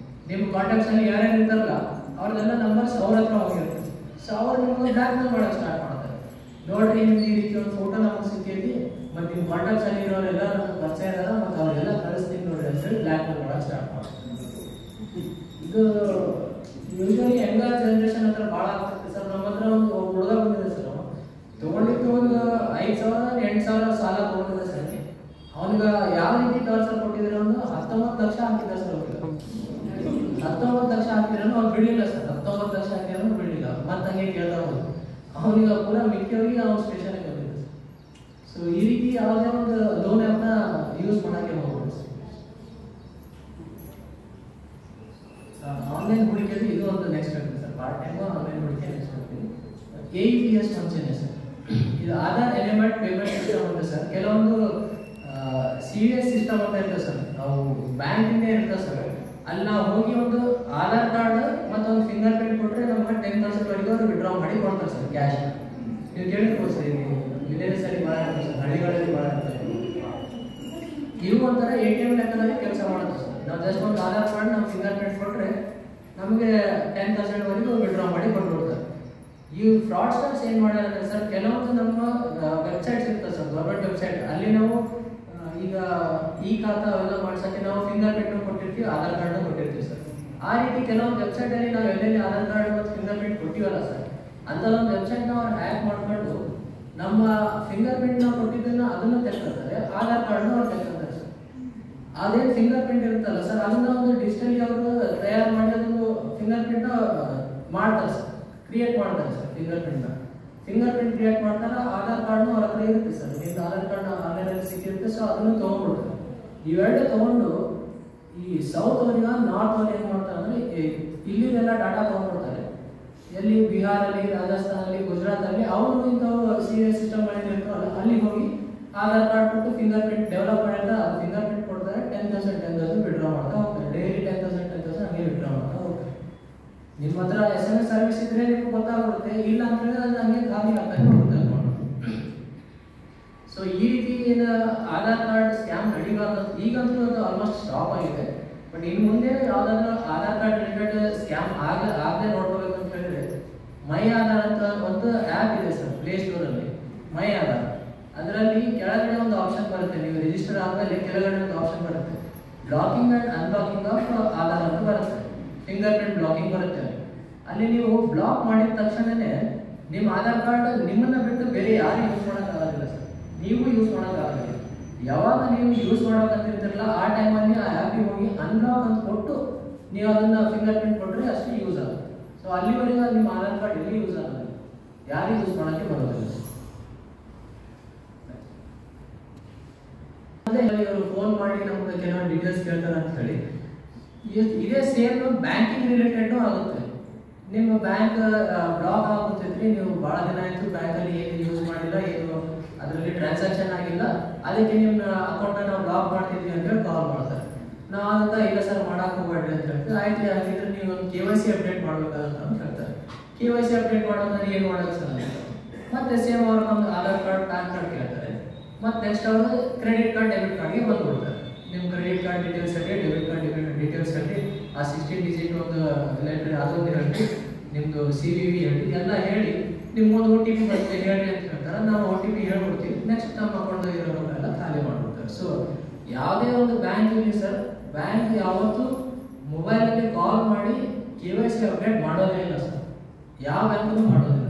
ನಿಮ್ಮ ಕಾಂಟ್ಯಾಕ್ಟ್ಸ್ ಅಲ್ಲಿ ಯಾರ್ಯಾರು ಇರ್ತಾರಲ್ಲ ಅವ್ರದ್ದೆಲ್ಲ ನಂಬರ್ಸ್ ಅವ್ರ ಹತ್ರ ಹೋಗಿರ್ತದೆ. ಸೊ ಅವ್ರು ನಿಮ್ಗೆ ಬ್ಲ್ಯಾಕ್ ಮೇಲ್ ಮಾಡೋಕೆ ಸ್ಟಾರ್ಟ್ ಮಾಡ್ತಾರೆ. ನೋಡ್ರಿ ನಿಮ್ಗೆ ಈ ರೀತಿ ಒಂದು ಫೋಟೋ ನಮಗೆ ಸಿಕ್ಕೈತಿ, ಮತ್ತು ನಿಮ್ಮ ಕಾಂಟ್ಯಾಕ್ಟ್ಸ್ ಅಲ್ಲಿ ಇರೋರೆಲ್ಲ ನನಗೆ ಪರಿಚಯ ಇದಾರ, ಮತ್ತು ಅವರೆಲ್ಲ ಕಳಿಸ್ತೀನಿ ನೋಡ್ರಿ ಅಂತ ಹೇಳಿ ಬ್ಲ್ಯಾಕ್ ಮೇಲ್ ಮಾಡೋಕೆ ಸ್ಟಾರ್ಟ್ ಮಾಡ್ತಾರೆ. ಇದು ಯೂಶಲಿ ಯಂಗರ್ ಜನರೇಷನ್ ಹತ್ರ ಭಾಳ ಆಗ್ತದೆ ಸರ್. ನಮ್ಮ ಹತ್ರ ಒಂದು ಹುಡುಗ ಬಂದಿದೆ ಸರ್, ತಗೊಂಡಿದ್ದು ಒಂದು 5000 8000 ಸಾಲ ತಗೊಂಡಿದೆ ಸರ್. ಅವನಿಗೆ ಯಾವ ರೀತಿ ಟಾರ್ಚರ್ ಕೊಟ್ಟಿದ್ರೆ ಒಂದು 19 ಲಕ್ಷ ಹಾಕಿದ ಸರ್. ಅವ್ರಿಗೆ 19 ಲಕ್ಷ ಹಾಕಿದ್ರೂ ಅವ್ನು ಬಿಡಲಿಲ್ಲ ಸರ್. 19 ಲಕ್ಷ ಹಾಕಿದ್ರೂ ಬಿಡಲಿಲ್ಲ, ಮತ್ತೆ ಹಂಗೆ ಕೇಳ್ತಾ ಹೋದ್ರು. ಅವನಿಗೆ ಪೂರ ಮಿಕ್ಕಿಯವ್ರಿಗೆ ಅವ್ನು ಸ್ಟೇಷನ್ಗೆ ಬಂದಿದೆ ಸರ್. ಸೊ ಈ ರೀತಿ ಯಾವುದೇ ಒಂದು ಲೋನ್ ಆ್ಯಪ್ನ ಯೂಸ್ ಮಾಡೋಕ್ಕೆ ಹೋಗ್ಬೋದು ಸರ್. ಆನ್ಲೈನ್ ಹೂಡಿಕೆಯಲ್ಲಿ ಇದು ಒಂದು ನೆಕ್ಸ್ಟ್ ಆಗ್ತದೆ ಸರ್. ಪಾರ್ಟ್ ಟೈಮ್ ಆನ್ಲೈನ್ ಹೂಡಿಕೆ ನೆಕ್ಸ್ಟ್ ಆಗ್ತೀವಿ. AEPS function sir. ಇದು ಆಧಾರ್ ಎಲಿಮೆಂಟ್ ಪೇಮೆಂಟ್ ಸಿಸ್ಟಮ್ ಅಂತ ಸರ್. ಕೆಲವೊಂದು CVS ಸಿಸ್ಟಮ್ ಅಂತ ಇರ್ತದೆ ಸರ್, ನಾವು ಬ್ಯಾಂಕಿಂದ ಇರ್ತದೆ ಸರ್. ಅಲ್ಲಿ ನಾವು ಹೋಗಿ ಒಂದು ಆಧಾರ್ ಕಾರ್ಡ್ ಮತ್ತು ಒಂದು ಫಿಂಗರ್ ಪ್ರಿಂಟ್ ಕೊಟ್ಟರೆ ನಮ್ಗೆ 10,000 ವರೆಗೂ ಅವರು ವಿಡ್ರಾ ಮಾಡಿ ಕೊಡ್ತಾರೆ ಸರ್ ಕ್ಯಾಶ್. ನೀವು ಕೇಳಿರ್ಬೋದು ಸರ್, ವಿಲೇಜಲ್ಲಿ ಭಾಳ ಇರ್ತದೆ ಸರ್, ಹಳ್ಳಿಗಳಲ್ಲಿ ಭಾಳ ಇರ್ತದೆ. ಇವು ಒಂಥರ ATM ಲೆಕ್ಕದಲ್ಲಿ ಕೆಲಸ ಮಾಡುತ್ತೆ ಸರ್. ನಾವು ಜಸ್ಟ್ ಒಂದು ಆಧಾರ್ ಕಾರ್ಡ್ ನಾವು ಫಿಂಗರ್ ಪ್ರಿಂಟ್ ಕೊಟ್ಟರೆ ನಮಗೆ 10,000 ವರೆಗೂ ವಿಡ್ರಾ ಮಾಡಿ ಕೊಟ್ಬಿಡ್ತಾರೆ. ಈ ಫ್ರಾಡ್ಸ್ಟರ್ಸ್ ಏನು ಮಾಡ್ಯಾರ ಸರ್, ಕೆಲವೊಂದು ನಮ್ಮ ವೆಬ್ಸೈಟ್ಸ್ ಇರ್ತದೆ ಸರ್, ಗೌರ್ಮೆಂಟ್ ವೆಬ್ಸೈಟ್. ಅಲ್ಲಿ ನಾವು ಈಗ ಈ ಖಾತಾ ಅವೆಲ್ಲ ಮಾಡ್ಸೋಕ್ಕೆ ನಾವು ಫಿಂಗರ್ ಪ್ರಿಂಟ್ ಕೊಟ್ಟಿರ್ತೀವಿ, ಆಧಾರ್ ಕಾರ್ಡ್ ಕೊಟ್ಟಿರ್ತೀವಿ ಸರ್. ಆ ರೀತಿ ಕೆಲವೊಂದು ವೆಬ್ಸೈಟಲ್ಲಿ ನಾವು ಎಲ್ಲೆಲ್ಲಿ ಆಧಾರ್ ಕಾರ್ಡ್ ಮತ್ತು ಫಿಂಗರ್ ಪ್ರಿಂಟ್ ಕೊಟ್ಟಿವಲ್ಲ ಸರ್, ಅಂಥದ್ದೊಂದು ವೆಬ್ಸೈಟ್ನ ಅವ್ರು ಹ್ಯಾಕ್ ಮಾಡ್ಕೊಂಡು ನಮ್ಮ ಫಿಂಗರ್ ಪ್ರಿಂಟ್ ನಾವು ಕೊಟ್ಟಿದ್ದನ್ನು ಅದನ್ನು ತೆಕ್ಕೊಳ್ತಾರೆ, ಆಧಾರ್ ಕಾರ್ಡ್ನ ಅವ್ರು ತೆಕ್ಕೊಳ್ತಾರೆ ಸರ್. ಅದೇನು ಫಿಂಗರ್ ಪ್ರಿಂಟ್ ಇರುತ್ತಲ್ಲ ಸರ್, ಅದನ್ನ ಒಂದು ಡಿಜಿಟಲಿ ಅವರು ತಯಾರು ಮಾಡಿ ಅದನ್ನು ಫಿಂಗರ್ ಪ್ರಿಂಟ್ನ ಮಾಡ್ತಾರೆ ಸರ್, ಕ್ರಿಯೇಟ್ ಮಾಡ್ತಾರೆ ಸರ್. ಫಿಂಗರ್ ಪ್ರಿಂಟ್ ಕ್ರಿಯೇಟ್ ಮಾಡ್ತಾರೆ, ಆಧಾರ್ ಕಾರ್ಡ್ನು ಅವ್ರ ಹತ್ರ ಇರುತ್ತೆ ಸರ್. ನಿಮ್ದು ಆಧಾರ್ ಕಾರ್ಡ್ ಆನ್ಲೈನಲ್ಲಿ ಸಿಕ್ಕಿರುತ್ತೆ, ಸೊ ಅದನ್ನು ತೊಗೊಂಡ್ಬಿಡ್ತಾರೆ. ಇವೆರಡು ತೊಗೊಂಡು ಈ ಸೌತ್ ಅವ್ರಿಗೆ ನಾರ್ತ್ ಅವ್ರು ಏನು ಮಾಡ್ತಾರೆ ಅಂದರೆ ಇಲ್ಲಿದೆಲ್ಲ ಡಾಟಾ ತೊಗೊಂಡ್ಬಿಡ್ತಾರೆ. ಎಲ್ಲಿ ಬಿಹಾರಲ್ಲಿ, ರಾಜಸ್ಥಾನಲ್ಲಿ, ಗುಜರಾತಲ್ಲಿ ಅವರು ಇಂಥವು CVS ಸಿಸ್ಟಮ್ ಮಾಡಿರ್ತಾರಲ್ಲ ಅಲ್ಲಿ ಹೋಗಿ ಆಧಾರ್ ಕಾರ್ಡ್ ಕೊಟ್ಟು ಫಿಂಗರ್ ಪ್ರಿಂಟ್ ಡೆವಲಪ್ ಮಾಡಿದ್ರೆ ಅದು ಫಿಂಗರ್ ಪ್ರಿಂಟ್ ಕೊಡ್ತಾರೆ, 10,000 ವಿಡ್ರಾ ಮಾಡ್ತಾ ಹೋಗ್ತಾರೆ. ಡೈಲಿ 10,000 ಹಂಗೆ ವಿಡ್ರಾ ಮಾಡ್ತಾ ಹೋಗ್ತಾರೆ. ನಿಮ್ಮ ಹತ್ರ SMS ಸರ್ವಿಸ್ ಇದ್ರೆ ನಿಮ್ಗೆ ಗೊತ್ತಾಗ್ಬಿಡುತ್ತೆ, ಇಲ್ಲ ಅಂತ ಹೇಳಿದ್ರೆ ಅದು ಹಂಗೆ ಖಾಲಿ ಆಗ್ತಾನೆ ಹೋಗುತ್ತೆ. ಸೊ ಈ ರೀತಿ ಏನು ಆಧಾರ್ ಕಾರ್ಡ್ ಸ್ಕ್ಯಾಮ್ ನಡೀಬಾರ್ದು. ಈಗಂತೂ ಅದು ಆಲ್ಮೋಸ್ಟ್ ಸ್ಟಾಪ್ ಆಗಿದೆ. ಬಟ್ ಇನ್ನು ಮುಂದೆ ಯಾವುದಾದ್ರೂ ಆಧಾರ್ ಕಾರ್ಡ್ ರಿಲೇಟೆಡ್ ಸ್ಕ್ಯಾಮ್ ಆಗದೆ ನೋಡ್ಕೋಬೇಕು ಅಂತ ಹೇಳಿದ್ರೆ ಮೈ ಆಧಾರ್ ಅಂತ ಒಂದು ಆ್ಯಪ್ ಇದೆ ಸರ್ ಪ್ಲೇಸ್ಟೋರಲ್ಲಿ, ಮೈ ಆಧಾರ್. ಅದರಲ್ಲಿ ಕೆಳಗಡೆ ಒಂದು ಆಪ್ಷನ್ ಬರುತ್ತೆ, ನೀವು ರಿಜಿಸ್ಟರ್ ಆದಮೇಲೆ ಕೆಳಗಡೆ ಒಂದು ಆಪ್ಷನ್ ಬರುತ್ತೆ, ಬ್ಲಾಕಿಂಗ್ ಆ್ಯಂಡ್ ಅನ್ಬ್ಲಾಕಿಂಗ್ ಆಫ್ ಆಧಾರ್ ಅಂತ ಬರುತ್ತೆ. ಫಿಂಗರ್ ಪ್ರಿಂಟ್ ಬ್ಲಾಕಿಂಗ್ ಬರುತ್ತೆ. ಅಲ್ಲಿ ನೀವು ಬ್ಲಾಕ್ ಮಾಡಿದ ತಕ್ಷಣನೇ ನಿಮ್ಮ ಆಧಾರ್ ಕಾರ್ಡ್ ನಿಮ್ಮನ್ನ ಬಿಟ್ಟು ಬೇರೆ ಯಾರು ಯೂಸ್ ಮಾಡೋಕ್ಕಾಗೋದಿಲ್ಲ ಸರ್, ನೀವು ಯೂಸ್ ಮಾಡೋಕ್ಕಾಗೋದಿಲ್ಲ. ಯಾವಾಗ ನೀವು ಯೂಸ್ ಮಾಡೋಕ್ಕಂತಿರ್ತಿರಲ್ಲ ಆ ಟೈಮಲ್ಲಿ ಆ ಆ್ಯಪಿಗೆ ಹೋಗಿ ಅನ್ಲಾಕ್ ಅಂತ ಕೊಟ್ಟು ನೀವು ಅದನ್ನು ಫಿಂಗರ್ ಪ್ರಿಂಟ್ ಕೊಟ್ಟರೆ ಅಷ್ಟೇ ಯೂಸ್ ಆಗುತ್ತೆ. ಸೊ ಅಲ್ಲಿವರೆಗೂ ನಿಮ್ಮ ಆಧಾರ್ ಕಾರ್ಡ್ ಎಲ್ಲಿ ಯೂಸ್ ಆಗೋದಿಲ್ಲ, ಯಾರು ಯೂಸ್ ಮಾಡೋಕ್ಕೆ ಬರೋದಿಲ್ಲ. ಅದೇ ಇವರು ಫೋನ್ ಮಾಡಿ ನಮ್ಗೆ ಕೆಲವೊಂದು ಡೀಟೇಲ್ಸ್ ಕೇಳ್ತಾರೆ ಅಂತ ಹೇಳಿ, ಇದೇ ಸೇಮ್ ಬ್ಯಾಂಕಿಂಗ್ ರಿಲೇಟೆಡ್ ಆಗುತ್ತೆ. ನಿಮ್ಮ ಬ್ಯಾಂಕ್ ಬ್ಲಾಕ್ ಆಗುತ್ತಿದ್ರಿ, ನೀವು ಭಾಳ ದಿನ ಆಯಿತು ಬ್ಯಾಂಕಲ್ಲಿ ಏನು ಯೂಸ್ ಮಾಡಿಲ್ಲ, ಏನು ಅದರಲ್ಲಿ ಟ್ರಾನ್ಸಾಕ್ಷನ್ ಆಗಿಲ್ಲ, ಅದಕ್ಕೆ ನಿಮ್ಮ ಅಕೌಂಟನ್ನು ನಾವು ಬ್ಲಾಕ್ ಮಾಡ್ತಿದ್ವಿ ಅಂತ ಹೇಳಿ ಕಾಲ್ ಮಾಡ್ತಾರೆ. ನಾವು ಅದಕ್ಕೆ ಇಲ್ಲ ಸರ್ ಮಾಡಕ್ಕೆ ಹೋಗ್ಬೇಡ್ರಿ ಅಂತ ಹೇಳ್ತೀವಿ. ಆಯ್ತು, ಹಾಗಿದ್ರೆ ನೀವು ಒಂದು KYC ಅಪ್ಡೇಟ್ ಮಾಡಬೇಕಾಗುತ್ತೆ ಅಂತ ಹೇಳ್ತಾರೆ. KYC ಅಪ್ಡೇಟ್ ಮಾಡೋದ್ರೆ ಏನು ಮಾಡೋದು ಸರ್ ಅಂತ ಮತ್ತೆ ಸೇಮ್ ಅವ್ರು ನಮ್ದು ಆಧಾರ್ ಕಾರ್ಡ್ ಪ್ಯಾನ್ ಕಾರ್ಡ್ ಕೇಳ್ತಾರೆ. ಮತ್ತು ನೆಕ್ಸ್ಟ್ ಅವರು ಕ್ರೆಡಿಟ್ ಕಾರ್ಡ್ ಡೆಬಿಟ್ ಕಾರ್ಡ್ಗೆ ಬಂದುಬಿಡ್ತಾರೆ. ನಿಮ್ಮ ಕ್ರೆಡಿಟ್ ಕಾರ್ಡ್ ಡೀಟೇಲ್ಸ್ ಹೇಳಿ, ಡೆಬಿಟ್ ಕಾರ್ಡ್ ಡೀಟೇಲ್ಸ್ ಹೇಳಿ, ಆ 16 ಡಿಜಿಟ್ ಒಂದು ಲೆಟ್ರ್ ಅದೊಂದು ಹೇಳಿ, ನಿಮ್ಮದು CVV ಹೇಳಿ, ಎಲ್ಲ ಹೇಳಿ ನಿಮ್ಗೊಂದು OTP ಬರುತ್ತೆ ಹೇಳಿ ಅಂತ ಹೇಳ್ತಾರೆ. ನಾವು OTP ಹೇಳ್ಬಿಡ್ತೀವಿ, ನೆಕ್ಸ್ಟ್ ನಮ್ಮ ಅಕೌಂಟ್ ಇರೋರೆಲ್ಲ ಖಾಲಿ ಮಾಡಿಬಿಡ್ತಾರೆ. ಸೊ ಯಾವುದೇ ಒಂದು ಬ್ಯಾಂಕ್ ಇರಲಿ ಸರ್, ಬ್ಯಾಂಕ್ ಯಾವತ್ತೂ ಮೊಬೈಲಲ್ಲಿ ಕಾಲ್ ಮಾಡಿ KYC ಅಪ್ಡೇಟ್ ಮಾಡೋದೇ ಇಲ್ಲ ಸರ್, ಯಾವ ಬ್ಯಾಂಕೂ ಮಾಡೋದಿಲ್ಲ.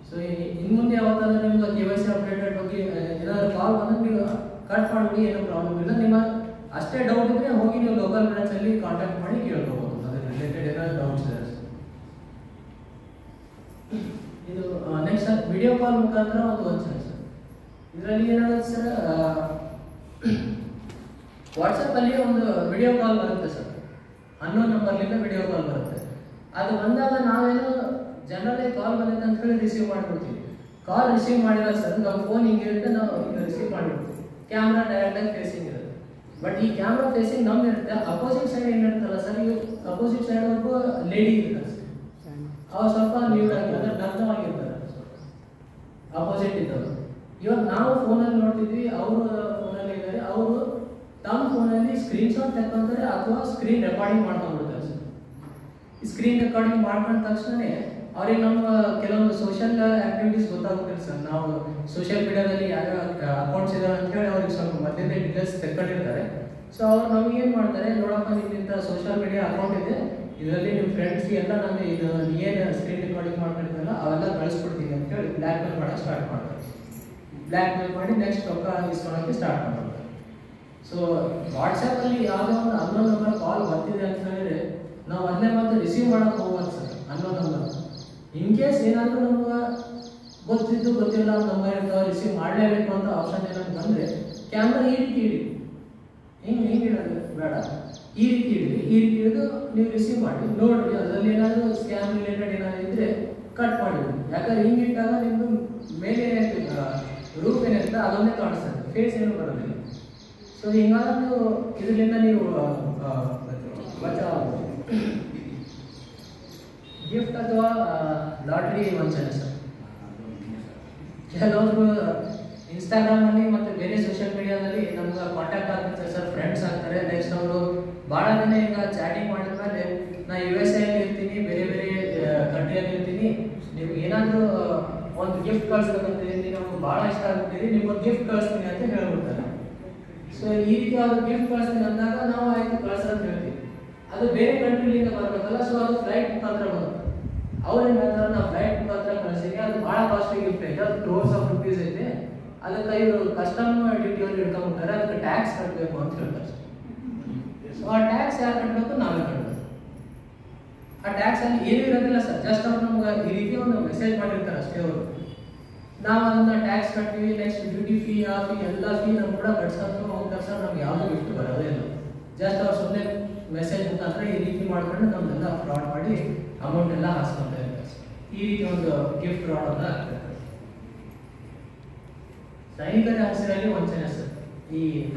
ಸೊ ಇನ್ನು ಮುಂದೆ ಯಾವತ್ತಾದ್ರೂ ನಿಮ್ಗೆ KYC ಅಪ್ಡೇಟೆಡ್ ಬಗ್ಗೆ ಏನಾದರೂ ಕಾಲ್ ಬಂದರೆ ನೀವು ಕಟ್ ಮಾಡಿಬಿಡಿ, ಏನೂ ಪ್ರಾಬ್ಲಮ್ ಇಲ್ಲ. ನಿಮ್ಮ ಅಷ್ಟೇ ಡೌಟ್ ಇದ್ದರೆ ಹೋಗಿ ನೀವು ಲೋಕಲ್ ಬ್ರಾಂಚಲ್ಲಿ ಕಾಂಟ್ಯಾಕ್ಟ್ ಮಾಡಿ ಕೇಳ್ಕೋಬೋದು, ಅದ್ರ ರಿಲೇಟೆಡ್ ಏನಾದ್ರು ಡೌಟ್ಸ್ ಇದೆ. ಇದು ನೆಕ್ಸ್ಟ್ ಸರ್ ವಿಡಿಯೋ ಕಾಲ್ ಮುಖಾಂತರ ಒಂದು ವಂಚನೆ ಸರ್. ಇದರಲ್ಲಿ ಏನಾಗುತ್ತೆ ಸರ್, ವಾಟ್ಸಪ್ಪಲ್ಲಿ ಒಂದು ವಿಡಿಯೋ ಕಾಲ್ ಬರುತ್ತೆ ಸರ್, ಅನ್ನೋನ್ ನಂಬರ್ಲಿಂದ ವಿಡಿಯೋ ಕಾಲ್ ಬರುತ್ತೆ. ಅದು ಬಂದಾಗ ನಾವೇನು ಜನರೇ ಕಾಲ್ ಬಂದೈತೆ ಅಂತ ಹೇಳಿ ರಿಸೀವ್ ಮಾಡ್ಬಿಡ್ತೀವಿ. ಕಾಲ್ ರಿಸೀವ್ ಮಾಡಿದಾಗ ಸರ್ ನಮ್ಮ ಫೋನ್ ಹಿಂಗಿರುತ್ತೆ, ನಾವು ರಿಸೀವ್ ಮಾಡಿಬಿಡ್ತೀವಿ. ಕ್ಯಾಮ್ರಾ ಡೈರೆಕ್ಟಾಗಿ ಫೇಸಿಂಗ್ ಇರುತ್ತೆ. ಬಟ್ ಈ ಕ್ಯಾಮ್ರಾ ಫೇಸಿಂಗ್ ನಮ್ಗೆ ಇರುತ್ತೆ, ಅಪೋಸಿಟ್ ಸೈಡ್ ಏನಿರುತ್ತಲ್ಲ ಸರ್, ಇವು ಅಪೋಸಿಟ್ ಸೈಡ್ ವರ್ಗು ಲೇಡಿ ಇರ್ತಾರೆ ಸರ್, ಅವ್ರು ಸ್ವಲ್ಪ ನೀಟಾಗಿರ್ತಾರೆ, ನಗ್ನವಾಗಿರ್ತಾರೆ ಅಪೋಸಿಟ್ ಇದ್ದವರು. ಇವಾಗ ನಾವು ಫೋನಲ್ಲಿ ನೋಡ್ತಿದ್ವಿ, ಅವರು ಫೋನಲ್ಲಿ ಇದ್ದಾರೆ, ಅವರು ತಮ್ಮ ಫೋನಲ್ಲಿ ಸ್ಕ್ರೀನ್ ಶಾಟ್ ತೆಕ್ಕೊಂತಾರೆ ಅಥವಾ ಸ್ಕ್ರೀನ್ ರೆಕಾರ್ಡಿಂಗ್ ಮಾಡ್ಕೊಂಡ್ಬಿಡ್ತಾರೆ ಸರ್. ಈ ಸ್ಕ್ರೀನ್ ರೆಕಾರ್ಡಿಂಗ್ ಮಾಡ್ಕೊಂಡ ತಕ್ಷಣ ಅವ್ರಿಗೆ ನಮ್ಮ ಕೆಲವೊಂದು ಸೋಷಿಯಲ್ ಆಕ್ಟಿವಿಟೀಸ್ ಗೊತ್ತಾಗುತ್ತೆ ಸರ್. ನಾವು ಸೋಷಿಯಲ್ ಮೀಡಿಯಾದಲ್ಲಿ ಯಾವ್ಯಾವ ಅಕೌಂಟ್ಸ್ ಇದಾವೆ ಅಂತ ಹೇಳಿ ಅವ್ರಿಗೆ ಸ್ವಲ್ಪ ಮೊದಲಿಂದ ಡೀಟೇಲ್ಸ್ ತೆಕ್ಕೊಂಡಿರ್ತಾರೆ. ಸೊ ಅವ್ರು ನಮ್ಗೆ ಏನು ಮಾಡ್ತಾರೆ, ನೋಡಪ್ಪ ನಿಮ್ಮಿಂದ ಸೋಷಿಯಲ್ ಮೀಡಿಯಾ ಅಕೌಂಟ್ ಇದೆ, ಇದರಲ್ಲಿ ನಿಮ್ಮ ಫ್ರೆಂಡ್ಸ್ಗೆ ಎಲ್ಲ ನಾನು ಇದು ಏನು ಸ್ಕ್ರೀನ್ ರೆಕಾರ್ಡಿಂಗ್ ಮಾಡ್ಕೊಂಡಿದ್ದಲ್ಲ ಅವೆಲ್ಲ ಕಳಿಸ್ಬಿಡ್ತೀನಿ ಅಂತ ಹೇಳಿ ಬ್ಲ್ಯಾಕ್ ಮೇಲ್ ಮಾಡೋಕ್ಕೆ ಸ್ಟಾರ್ಟ್ ಮಾಡ್ತಾರೆ. ಬ್ಲ್ಯಾಕ್ ಮೇಲ್ ಮಾಡಿ ನೆಕ್ಸ್ಟ್ ರೊಕ್ಕ ಇಸ್ಕೊಳ್ಳೋಕ್ಕೆ ಸ್ಟಾರ್ಟ್ ಮಾಡ್ತಾರೆ. ಸೊ ವಾಟ್ಸಪ್ಪಲ್ಲಿ ಯಾವುದೋ ಒಂದು ಅನ್ನೋನ್ ನಂಬರ್ ಕಾಲ್ ಬರ್ತಿದೆ ಅಂತ ಹೇಳಿದ್ರೆ ನಾವು ಅದನ್ನೇ ಮತ್ತೆ ರಿಸೀವ್ ಮಾಡೋಕೆ ಹೋಗ್ಬಾರ್ದು sir. Unknown number in case ಏನಾದರೂ ನಮ್ಗೆ ಗೊತ್ತಿದ್ದು ಗೊತ್ತಿಲ್ಲ ನಂಬರ್ ಇರ್ತಾವೆ, ರಿಸೀವ್ ಮಾಡಲೇಬೇಕು ಅಂತ ಆಪ್ಷನ್ ಏನಾದ್ರು ಬಂದರೆ ಕ್ಯಾಮ್ರಾ ಈ ರೀತಿ ಇಡಿ, ಹಿಂಗೆ ಇಡೋದು ಬೇಡ, ಈ ರೀತಿ ಇಡಿ, ಈ ರೀತಿ ಹಿಡಿದು ನೀವು ರಿಸೀವ್ ಮಾಡಿ ನೋಡ್ರಿ, ಅದರಲ್ಲಿ ಏನಾದರೂ ಸ್ಕ್ಯಾಮ್ ರಿಲೇಟೆಡ್ ಏನಾದ್ರು ಇದ್ದರೆ ಕಟ್ ಮಾಡಿದ್ರಿ. ಯಾಕಂದ್ರೆ ಹಿಂಗೆ ಇಟ್ಟಾಗ ನಿಮ್ಮದು ಮೇಲೆ ರೂಪ್ ಏನಿರುತ್ತೆ ಅದೊಂದೇ ಕಾಣಿಸ್ತದೆ, ಫೇಸ್ ಏನು ಬರೋದಿಲ್ಲ. ಸೊ ಹಿಂಗಾಗ ನೀವು ಇದರಿಂದ ನೀವು ಬಚಾವ್. ಗಿಫ್ಟ್ ಅಥವಾ ಲಾಟ್ರಿ ವಂಚನೆ ಸರ್. ಕೆಲವರು ಇನ್ಸ್ಟಾಗ್ರಾಮಲ್ಲಿ ಮತ್ತು ಬೇರೆ ಸೋಷಿಯಲ್ ಮೀಡಿಯಾದಲ್ಲಿ ನಮ್ಗೆ ಕಾಂಟ್ಯಾಕ್ಟ್ ಆಗ್ತಾರೆ ಸರ್, ಫ್ರೆಂಡ್ಸ್ ಆಗ್ತಾರೆ. ನೆಕ್ಸ್ಟ್ ಅವರು ಭಾಳ ದಿನ ಈಗ ಚಾಟಿಂಗ್ ಮಾಡಿದ್ಮೇಲೆ ನಾ US ಅಲ್ಲಿ ಇರ್ತೀನಿ, ಬೇರೆ ಬೇರೆ ಕಂಟ್ರಿಯಲ್ಲಿ ಇರ್ತೀನಿ, ನಿಮ್ಗೆ ಏನಾದರೂ ಒಂದು ಗಿಫ್ಟ್ ಕಳಿಸ್ಬೇಕಂತಿದ್ದೀನಿ, ನಮ್ಗೆ ಭಾಳ ಇಷ್ಟ ಆಗ್ತಿದೆ, ನಿಮ್ಗೊಂದು ಗಿಫ್ಟ್ ಕಳಿಸ್ತೀನಿ ಅಂತ ಹೇಳ್ಬಿಡ್ತಾರೆ. ಸೊ ಈ ರೀತಿ ಅವ್ರು ಗಿಫ್ಟ್ ಕಳಿಸ್ತೀನಿ ಅಂದಾಗ ನಾವು ಆಯ್ತು ಕಳ್ಸಂತ ಹೇಳ್ತೀವಿ. ಅದು ಬೇರೆ ಕಂಟ್ರಿಲಿಂದ ಬರಬೇಕಲ್ಲ, ಸೊ ಅದು ಫ್ಲೈಟ್ ಮುಖಾಂತರ ಬರುತ್ತೆ. ಅವ್ರೇನು ಹೇಳ್ತಾರೆ, ನಾವು ಫ್ಲೈಟ್ ಮುಖಾಂತರ ಕಳಿಸಿಗೆ ಅದು ಭಾಳ ಕಾಸ್ಟ್ಲಿ ಗಿಫ್ಟ್ ಐತೆ, ಅದು ಕ್ರೋರ್ಸ್ ಆಫ್ ರುಪೀಸ್ ಐತೆ, ಅದಕ್ಕೆ ಇವರು ಕಸ್ಟಮ್ ಡ್ಯೂಟಿಯಲ್ಲಿ ಇಟ್ಕೊಂಡ್ಬಿಡ್ತಾರೆ, ಅದಕ್ಕೆ ಟ್ಯಾಕ್ಸ್ ಕಟ್ಟಬೇಕು ಅಂತ ಹೇಳ್ತಾರೆ. ಸೊ ಆ ಟ್ಯಾಕ್ಸ್ ಯಾರು ಕಟ್ಟಬೇಕು, ನಾವೇ ಕಟ್ಟಬೇಕು. ಆ ಟ್ಯಾಕ್ಸ್ ಅಲ್ಲಿ ಏನೂ ಇರೋದಿಲ್ಲ ಸರ್, ಜಸ್ಟ್ ಅವ್ರು ನಮ್ಗೆ ಈ ರೀತಿ ಒಂದು ಮೆಸೇಜ್ ಮಾಡಿರ್ತಾರೆ ಅಷ್ಟೇ ಅವರು. ನಾವು ಅದನ್ನ ಟ್ಯಾಕ್ಸ್ ಕಟ್ತೀವಿ, ನೆಕ್ಸ್ಟ್ ಡ್ಯೂಟಿ ಫೀ ಆ ಫೀ ಎಲ್ಲ ಫೀ ನಮ್ಮ ಕೂಡ ಕಟ್ಸ್ಕೊಂಡು ಹೋಗ್ತಾರೆ ಸರ್. ನಮ್ಗೆ ಯಾವುದೂ ಗಿಫ್ಟ್ ಬರೋದೇ ಇಲ್ಲ. ಜಸ್ಟ್ ಅವ್ರು ಸುಮ್ಮನೆ ಮೆಸೇಜ್ ಮುಖಾಂತರ ಈ ರೀತಿ ಮಾಡ್ಕೊಂಡು ನಮ್ದೆಲ್ಲ ಫ್ರಾಡ್ ಮಾಡಿ ಅಮೌಂಟ್ ಎಲ್ಲ ಹಾಸ್ಕೊಂತ ಇರ್ತಾರೆ. ಈ ರೀತಿ ಒಂದು ಗಿಫ್ಟ್ ಫ್ರಾಡ್ ಅಂತ ಆಗ್ತದೆ. ಸೈನಿಕರ ಹೆಸರಲ್ಲಿ ವಂಚನೆ ಸರ್. ಈ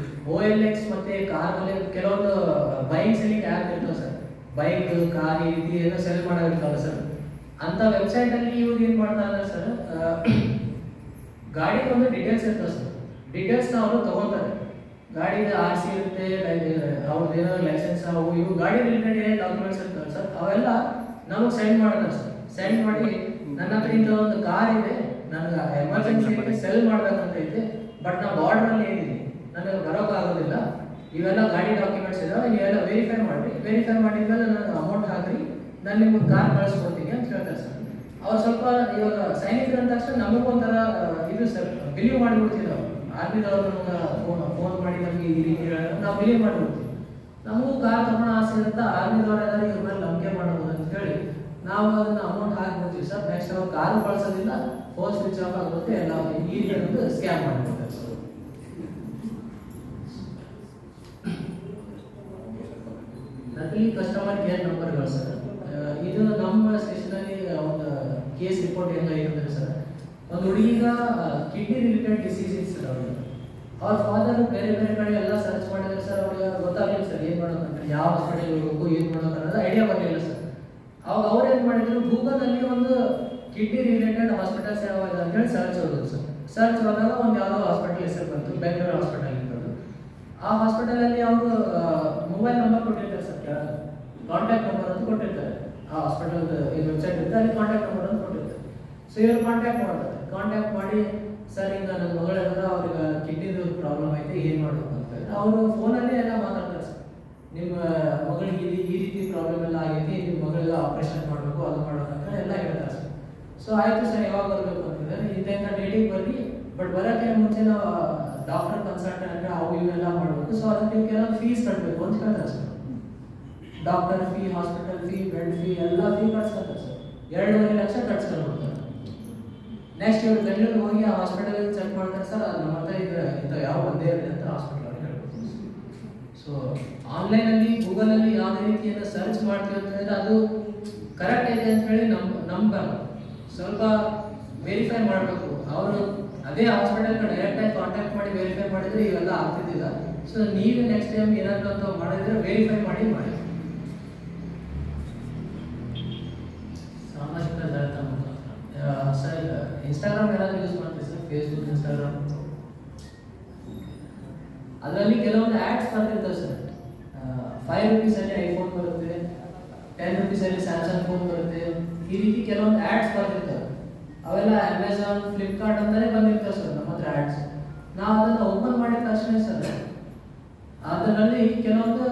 OLX ಮತ್ತೆ ಕಾರ್ ಮೇಲೆ ಕೆಲವೊಂದು ಬೈಕ್ ಸೆಲ್ಲಿಂಗ್ ಆ್ಯಪ್ ಇರ್ತವೆ ಸರ್, ಬೈಕ್ ಕಾರ್ ಈ ರೀತಿ ಏನೋ ಸೆಲ್ ಮಾಡೋದಿರ್ತಾವಲ್ಲ ಸರ್, ಅಂತ ವೆಬ್ಸೈಟ್ ಅಲ್ಲಿ ಇವ್ರು ಏನು ಮಾಡ್ತಾರೆ ಸರ್, ಗಾಡಿ ಒಂದು ಡೀಟೇಲ್ಸ್ ಇರ್ತವೆ ಸರ್, ಡೀಟೇಲ್ಸ್ನ ಅವರು ತಗೋತಾರೆ. ಗಾಡಿದ RC ಇರುತ್ತೆ, ಅವ್ರದ್ದು ಏನೋ ಲೈಸೆನ್ಸ್, ಅವು ಇವು ಗಾಡಿ ರಿಲೇಟೆಡ್ ಏನು ಡಾಕ್ಯುಮೆಂಟ್ಸ್ ಇರ್ತವೆ ಸರ್, ಅವೆಲ್ಲ ನಮಗೆ ಸೆಂಡ್ ಮಾಡ್ತಾರೆ ಸರ್. ಸೆಂಡ್ ಮಾಡಿ ನನ್ನ ಹತ್ರ ಇಂಥ ಒಂದು ಕಾರ್ ಇದೆ, ನನಗೆ ಎಮರ್ಜೆನ್ಸಿ ಸೆಲ್ ಮಾಡ್ಬೇಕಂತ ಐತೆ, ಬಟ್ ನಾ ಬಾರ್ಡ್ರಲ್ಲಿ ಏನಿದೆ ನನಗೆ ಬರೋಕ್ಕಾಗೋದಿಲ್ಲ, ಇವೆಲ್ಲ ಗಾಡಿ ಡಾಕ್ಯುಮೆಂಟ್ಸ್ ಇದಾವೆ, ಇವೆಲ್ಲ ವೆರಿಫೈ ಮಾಡಿ, ವೆರಿಫೈ ಮಾಡಿದ್ಮೇಲೆ ನನಗೆ ಅಮೌಂಟ್ ಹಾಕ್ರಿ, ನಾನು ನಿಮ್ಗೆ ಕಾರ್ ಕಳಿಸ್ಕೊಡ್ತೀನಿ ಅಂತ ಹೇಳ್ತಾರೆ ಸರ್. ಅವ್ರು ಸ್ವಲ್ಪ ಇವಾಗ ಸೈನಿಕರು ಅಂದ ತಕ್ಷಣ ನಮಗೊಂಥರ ಇದು ಸರ್, ಬಿಲೀವ್ ಮಾಡಿಬಿಡ್ತೀವಿ ನಾವು. ಆರ್ಮಿದವ್ರು ನಮ್ಗೆ ಫೋನ್ ಮಾಡಿ ನಮಗೆ ಈ ರೀತಿ ನಾವು ಬಿಲೀವ್ ಮಾಡಿಬಿಡ್ತೀವಿ. ನಮಗೂ ಕಾರ್ ತಗೊಳ್ಳೋ ಆಸೆ ಇರುತ್ತೆ, ಆರ್ಮಿದವ್ರು ಯಾರು ಇವ್ರ ಮೇಲೆ ನಂಬಿಕೆ ಮಾಡ್ಬೋದು ಅಂತ ಹೇಳಿ ನಾವು ಅದನ್ನ ಅಮೌಂಟ್ ಹಾಕ್ಬಿಡ್ತೀವಿ ಸರ್. ನೆಕ್ಸ್ಟ್ ಅವ್ರು ಕಾರು ಕಳ್ಸೋದಿಲ್ಲ, ಫೋನ್ ಸ್ವಿಚ್ ಆಫ್ ಆಗುತ್ತೆ, ಎಲ್ಲ ಈ ರೀತಿ ಒಂದು ಸ್ಕ್ಯಾಮ್ ಮಾಡಿಬಿಡ್ತಾರೆ ಸರ್. ನಕಲಿ ಕಸ್ಟಮರ್ ಕೇರ್ ನಂಬರ್ಗಳು ಸರ್, ಇದು ನಮ್ಮ ಸ್ಟೇಷನಲ್ಲಿ ಒಂದು ಕೇಸ್ ರಿಪೋರ್ಟ್ ಹೆಂಗಾಗಿರುತ್ತೆ ಸರ್. ಒಂದು ಹುಡುಗಿಗ ಕಿಡ್ನಿ ರಿಲೇಟೆಡ್ ಡಿಸೀಸ್ ಇತ್ತು ಸರ್. ಅವ್ರ ಫಾದರ್ ಬೇರೆ ಬೇರೆ ಕಡೆ ಎಲ್ಲ ಸರ್ಚ್ ಮಾಡಿದ್ರೆ ಸರ್, ಅವ್ರಿಗೆ ಗೊತ್ತಾಗಲಿಲ್ಲ ಸರ್ ಏನು ಮಾಡೋಕ್ಕಂತ, ಯಾವ ಹಾಸ್ಪಿಟಲ್ ಹೋಗ್ಬೇಕು, ಏನು ಮಾಡೋಕೆ ಅನ್ನೋದು ಐಡಿಯಾ ಬರಲಿಲ್ಲ ಸರ್. ಅವಾಗ ಅವ್ರು ಏನು ಮಾಡಿದ್ರು, ಗೂಗಲಲ್ಲಿ ಒಂದು ಕಿಡ್ನಿ ರಿಲೇಟೆಡ್ ಹಾಸ್ಪಿಟಲ್ಸ್ ಯಾವಾಗ ಅಂತೇಳಿ ಸರ್ಚ್ ಹೋಗೋದು ಸರ್. ಸರ್ಚ್ ಹೋದಾಗ ಒಂದು ಯಾವುದೋ ಹಾಸ್ಪಿಟಲ್ ಹೆಸರು ಬಂತು, ಬೆಂಗಳೂರು ಹಾಸ್ಪಿಟಲ್ ಇರೋದು. ಆ ಹಾಸ್ಪಿಟಲಲ್ಲಿ ಅವರು ಮೊಬೈಲ್ ನಂಬರ್ ಕೊಟ್ಟಿರ್ತಾರೆ ಸರ್, ಕಾಂಟ್ಯಾಕ್ಟ್ ನಂಬರ್ ಅಂತ ಕೊಟ್ಟಿರ್ತಾರೆ. ಆ ಹಾಸ್ಪಿಟಲ್ ವೆಬ್ಸೈಟ್ ಇರುತ್ತೆ, ಅಲ್ಲಿ ಕಾಂಟ್ಯಾಕ್ಟ್ ನಂಬರ್ ಅಂತ ಕೊಟ್ಟಿರ್ತಾರೆ. ಸೊ ಇವ್ರು ಕಾಂಟ್ಯಾಕ್ಟ್ ಮಾಡ್ತಾರೆ, ಕಾಂಟ್ಯಾಕ್ಟ್ ಮಾಡಿ ಸರ್ ಹಿಂಗೆ ನನ್ನ ಮಗಳಿದ್ರೆ ಅವ್ರಿಗೆ ಕಿಡ್ನಿದು ಪ್ರಾಬ್ಲಮ್ ಐತೆ, ಏನು ಮಾಡಬೇಕು ಅಂತ ಹೇಳಿ ಅವರು ಫೋನಲ್ಲಿ ಎಲ್ಲ ಮಾತಾಡ್ತಾರೆ ಸರ್. ನಿಮ್ಮ ಮಗಳಿಗೆ ಈ ರೀತಿ ಪ್ರಾಬ್ಲಮ್ ಎಲ್ಲ ಆಗೈತಿ, ನಿಮ್ಮ ಮಗಳಿಗೆ ಆಪರೇಷನ್ ಮಾಡಬೇಕು, ಅದು ಮಾಡಬೇಕು ಅಂತ ಎಲ್ಲ ಹೇಳ್ತಾರೆ ಸರ್. ಸೊ ಆಯಿತು ಸರ್, ಯಾವಾಗ ಬರಬೇಕು ಅಂತಿದ್ದಾರೆ, ಇಂಥ ಡೇಟಿಗೆ ಬರ್ರಿ, ಬಟ್ ಬರೋಕ್ಕೆ ಮುಂಚೆ ನಾವು ಡಾಕ್ಟರ್ ಕನ್ಸಲ್ಟ್ ಅಂದರೆ ಅವು ಇವೆಲ್ಲ ಮಾಡಬೇಕು, ಸೊ ಅದಕ್ಕೆ ನೀವು ಕೆಲವೊಂದು ಫೀಸ್ ಕಟ್ಟಬೇಕು ಅಂತ ಹೇಳ್ತಾರೆ sir. Doctor fee, hospital fee, bed fee ಎಲ್ಲ ಫೀ ಕಟ್ಸ್ಕೊತಾರೆ ಸರ್. 2.5 ಲಕ್ಷ ಕಟ್ಸ್ಕೊಳ್ಬೇಕು. ನೆಕ್ಸ್ಟ್ ಇವ್ರು ಬೆಂಗಳೂರಿಗೆ ಹೋಗಿ ಆ ಹಾಸ್ಪಿಟಲ್ ಚೆಕ್ ಮಾಡ್ತಾರೆ ಸರ್, ನಮ್ಮ ಹತ್ರ ಇಂಥ ಯಾವ ಒಂದೇ ಇರಲಿ ಅಂತ ಹಾಸ್ಪಿಟಲ್ ಹೇಳ್ಬೋದು. ಸೊ ಆನ್ಲೈನಲ್ಲಿ ಗೂಗಲಲ್ಲಿ ಯಾವುದೇ ರೀತಿಯನ್ನು ಸರ್ಚ್ ಮಾಡ್ತೀವಿ ಅಂತ ಹೇಳಿದ್ರೆ ಅದು ಕರೆಕ್ಟ್ ಇದೆ ಅಂತ ಹೇಳಿ ನಂಬಲ್ಲ, ಸ್ವಲ್ಪ ವೆರಿಫೈ ಮಾಡಬೇಕು. ಅವರು ಅದೇ ಹಾಸ್ಪಿಟಲ್ಗೆ ಡೈರೆಕ್ಟಾಗಿ ಕಾಂಟ್ಯಾಕ್ಟ್ ಮಾಡಿ ವೆರಿಫೈ ಮಾಡಿದರೆ ಇವೆಲ್ಲ ಆಗ್ತಿದ್ದಿಲ್ಲ. ಸೊ ನೀವೇ ನೆಕ್ಸ್ಟ್ ಟೈಮ್ ಏನಾದರೂ ಅಂತ ಮಾಡಿದ್ರೆ ವೆರಿಫೈ ಮಾಡಿ ಸಾಮಾಜಿಕ ಜಾಲತಾಣ ಸರ್, ಇನ್ಸ್ಟಾಗ್ರಾಮ್ ಏನಾದರೂ ಯೂಸ್ ಮಾಡ್ತೀವಿ ಸರ್, ಫೇಸ್ಬುಕ್, ಇನ್ಸ್ಟಾಗ್ರಾಮ್. ಅದರಲ್ಲಿ ಕೆಲವೊಂದು ಆ್ಯಡ್ಸ್ ಬರ್ತಿರ್ತವೆ ಸರ್. 5 ರೂಪೀಸಲ್ಲಿ ಐಫೋನ್ ಬರುತ್ತೆ, 10 ರೂಪೀಸಲ್ಲಿ ಸ್ಯಾಮ್ಸಂಗ್ ಫೋನ್ ಬರುತ್ತೆ, ಈ ರೀತಿ ಕೆಲವೊಂದು ಆ್ಯಡ್ಸ್ ಬರ್ತಿರ್ತವೆ. ಅವೆಲ್ಲ ಅಮೆಝಾನ್, ಫ್ಲಿಪ್ಕಾರ್ಟ್ ಅಂತಲೇ ಬಂದಿರ್ತವೆ ಸರ್ ನಮ್ಮ ಹತ್ರ ಆ್ಯಡ್ಸ್. ನಾವು ಅದನ್ನು ಓಪನ್ ಮಾಡಿದ ತಕ್ಷಣ ಸರ್ ಅದರಲ್ಲಿ ಕೆಲವೊಂದು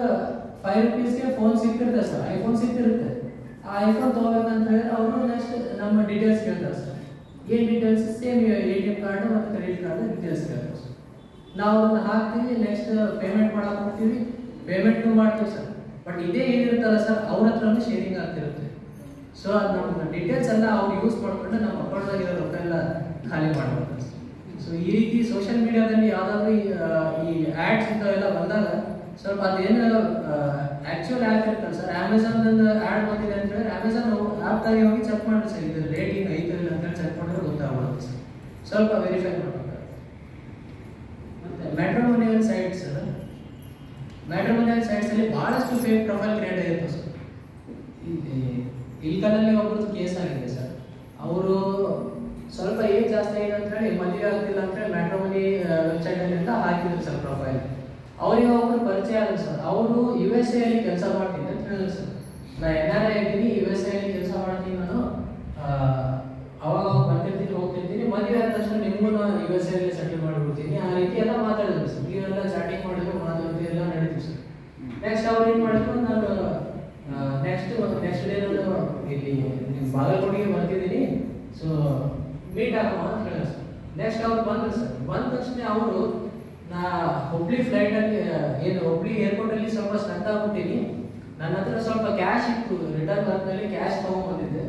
5 ರೂಪೀಸ್ಗೆ ಫೋನ್ ಸಿಗ್ತಿರುತ್ತೆ ಸರ್, ಐಫೋನ್ ಸಿಗ್ತಿರುತ್ತೆ. ಆ ಐಫೋನ್ ತೊಗೋಬೇಕಂತ ಹೇಳಿದ್ರೆ ಅವರು ನೆಕ್ಸ್ಟ್ ನಮ್ಮ ಡೀಟೇಲ್ಸ್ ಕೇಳ್ತಾರೆ ಸರ್. ಏನು ಡೀಟೇಲ್ಸ್? ಸೇಮ್ ATM ಕಾರ್ಡ್ ಮತ್ತು ಕ್ರೆಡಿಟ್ ಕಾರ್ಡ್ ಡೀಟೇಲ್ಸ್ ಕೇಳ್ತಾರೆ ಸರ್. ನಾವು ಅದನ್ನು ಹಾಕ್ತೀವಿ, ನೆಕ್ಸ್ಟ್ ಪೇಮೆಂಟ್ ಮಾಡಕ್ಕೆ ಹೋಗ್ತೀವಿ, ಪೇಮೆಂಟು ಮಾಡ್ತೀವಿ ಸರ್. ಬಟ್ ಇದೇ ಏನಿರುತ್ತಲ್ಲ ಸರ್ ಅವ್ರ ಹತ್ರನೂ ಶೇರಿಂಗ್ ಆಗ್ತಿರುತ್ತೆ. ಸೊ ಅದು ನಮ್ಮ ಡೀಟೇಲ್ಸ್ ಎಲ್ಲ ಅವ್ರು ಯೂಸ್ ಮಾಡಿಕೊಂಡು ನಮ್ಮ ಅಕೌಂಟ್ದಾಗಿರೋ ರೊಕ್ಕ ಎಲ್ಲ ಖಾಲಿ ಮಾಡ್ಬಿಡ್ತಾರೆ ಸರ್. ಸೊ ಈ ರೀತಿ ಸೋಷಿಯಲ್ ಮೀಡಿಯಾದಲ್ಲಿ ಯಾವುದಾದ್ರೂ ಈ ಆ್ಯಡ್ಸ್ ಇಂಥವೆಲ್ಲ ಬಂದಾಗ ಸ್ವಲ್ಪ ಅದೇನು ಆ್ಯಕ್ಚುಯಲ್ ಆ್ಯಪ್ ಇರ್ತಲ್ಲ ಸರ್, ಅಮೆಝಾನ್ದು ಆ್ಯಡ್ ಬಂದಿದೆ ಅಂತ ಹೇಳಿದ್ರೆ ಅಮೆಝಾನ್ ಆ್ಯಪ್ದಾಗಿ ಹೋಗಿ ಚೆಕ್ ಮಾಡಿ ಸರ್, ಇದು ರೇಟಿಂಗ್ ಐತೆ ಇಲ್ಲ ಅಂತ ಚೆಕ್ ಮಾಡಿದ್ರೆ ಗೊತ್ತಾಗ್ಬಿಡುತ್ತೆ ಸರ್. ಸ್ವಲ್ಪ ವೆರಿಫೈ ಮಾಡಬೇಕು. ಮತ್ತು ಮ್ಯಾಟ್ರಿಮೋನಿಯಲ್ ಸೈಟ್ಸ್ ಸರ್, ಮ್ಯಾಟ್ರಿಮೋನಿಯಲ್ ಸೈಟ್ಸಲ್ಲಿ ಭಾಳಷ್ಟು ಫೇಕ್ ಪ್ರೊಫೈಲ್ ಕ್ರಿಯೇಟ್ ಆಗಿರುತ್ತೆ ಸರ್. ಇಲ್ಕಲಲ್ಲಿ ಒಬ್ಬರದ್ದು ಕೇಸ್ ಆಗಿದೆ ಸರ್. ಅವರು ಸ್ವಲ್ಪ ಏಜ್ ಜಾಸ್ತಿ ಆಗಿದೆ ಅಂತ ಹೇಳಿ ಮದುವೆ ಆಗ್ತಿಲ್ಲ ಅಂತ ಹೇಳಿ ಮ್ಯಾಟ್ರಿಮೋನಿ ವೆಬ್ಸೈಟಲ್ಲಿ ಅಂತ ಹಾಕಿದ್ರು ಸರ್ ಪ್ರೊಫೈಲ್. ಅವರಿಗೆ ಒಬ್ಬರು ಪರಿಚಯ ಆದ್ರು ಸರ್. ಅವರು USA ಅಲ್ಲಿ ಕೆಲಸ ಮಾಡ್ತೀನಿ ಅಂತ ಹೇಳಿದ್ರು ಸರ್. ನಾ NRI ಆಗಿದ್ದೀನಿ, USA ಅಲ್ಲಿ ಕೆಲಸ ಮಾಡ್ತೀನಿ, ನಾನು ಅವಾಗ ಬರ್ತಿರ್ತೀನಿ, ಹೋಗ್ತಿರ್ತೀನಿ, ಮದುವೆ ಆದ ತಕ್ಷಣ ನಿಮಗೂ USA ಅಲ್ಲಿ ಸೆಟಲ್ ಮಾಡಿಬಿಡ್ತೀನಿ, ಆ ರೀತಿ ಎಲ್ಲ ಮಾತಾಡಿದ್ರು ಸರ್. ನೀವೆಲ್ಲ ಚಾಟಿಂಗ್ ಮಾಡಿದ್ರು, ಮಾತಾಡಿದ್ರು, ಎಲ್ಲ ನಡೀತು ಸರ್. ನೆಕ್ಸ್ಟ್ ಅವ್ರು ಏನು ಮಾಡಿದ್ರು, ನಾನು ನೆಕ್ಸ್ಟ್ ಡೇ ನಾನು ಇಲ್ಲಿ ಬಾಗಲಕೋಟೆಗೆ ಬರ್ತಿದ್ದೀನಿ, ಸೊ ಮೀಟ್ ಆಗೋಣ ಅಂತ ಹೇಳಿದ್ರು ಸರ್. ನೆಕ್ಸ್ಟ್ ಅವ್ರು ಬಂದರು ಸರ್. ಬಂದ ತಕ್ಷಣ ಅವರು ನಾ ಹುಬ್ಳಿ ಫ್ಲೈಟಲ್ಲಿ ಏನು ಹುಬ್ಳಿ ಏರ್ಪೋರ್ಟಲ್ಲಿ ಸ್ವಲ್ಪ ಸ್ಟಕ್ ಆಗ್ಬಿಟ್ಟಿನಿ, ನನ್ನ ಹತ್ರ ಸ್ವಲ್ಪ ಕ್ಯಾಶ್ ಇತ್ತು, ರಿಟರ್ನ್ ಬಂದಲ್ಲಿ ಕ್ಯಾಶ್ ತೊಗೊಂಡ್ಬಂದಿದ್ದೆ.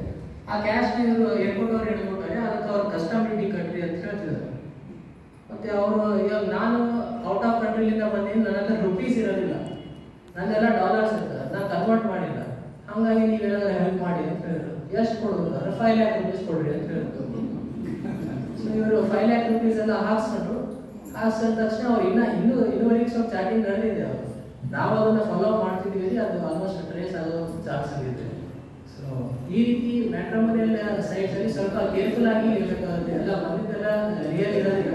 ಆ ಕ್ಯಾಶ್ ಇವರು ಏರ್ಪೋರ್ಟ್ ಅವ್ರು ಹಿಡ್ಕೊತಾರೆ, ಅದಕ್ಕೆ ಅವ್ರು ಕಸ್ಟಮ್ ಡ್ಯೂಟಿ ಕಟ್ರಿ ಅಂತ ಹೇಳ್ತಿದ್ದಾರೆ. ಮತ್ತು ಅವರು ಇವಾಗ ನಾನು ಔಟ್ ಆಫ್ ಕಂಟ್ರಿಲಿಂದ ಬಂದಿದ್ದೀನಿ, ನನ್ನ ಹತ್ರ ರುಪೀಸ್ ಇರೋದಿಲ್ಲ, ನನ್ನೆಲ್ಲ ಡಾಲರ್ಸ್ ಇರ್ತದೆ, ನಾನು ಕನ್ವರ್ಟ್ ಮಾಡಿಲ್ಲ, ಹಾಗಾಗಿ ನೀವೇನಾದ್ರೂ ಹೆಲ್ಪ್ ಮಾಡಿ ಅಂತ ಹೇಳಿದ್ರು. ಎಷ್ಟು ಕೊಡೋದು ಅಂದರೆ 5 lakh rupees ಕೊಡ್ರಿ ಅಂತ ಹೇಳಿದ್ರು. ಸೊ ಇವರು 5 lakh rupees ಎಲ್ಲ ಹಾಕ್ಸ್ಕೊಂಡ್ರು. ಹಾಕ್ಸಿದ ತಕ್ಷಣ ಅವ್ರು ಇನ್ನೂವರೆಗೆ ಸ್ವಲ್ಪ ಚಾಟಿಂಗ್ ನಡೆದಿದೆ. ಅವರು ನಾವು ಅದನ್ನು ಫಾಲೋ ಮಾಡ್ತಿದ್ದೀವಿ, ಅದು ಆಲ್ಮೋಸ್ಟ್ ಟ್ರೇಸ್ ಆಗೋ ಚಾನ್ಸ್ ಆಗಿದೆ. ಸೊ ಈ ರೀತಿ ಮ್ಯಾಟ್ರಿಮೋನಿಯಲ್ ಸೈಟ್ಸಲ್ಲಿ ಸ್ವಲ್ಪ ಕೇರ್ಫುಲ್ ಆಗಿ ಇರಬೇಕಾಗುತ್ತೆ. ಎಲ್ಲ ಬಂದಿದ್ದೆಲ್ಲ ರಿಯಲ್ ಇರೋದಿಲ್ಲ,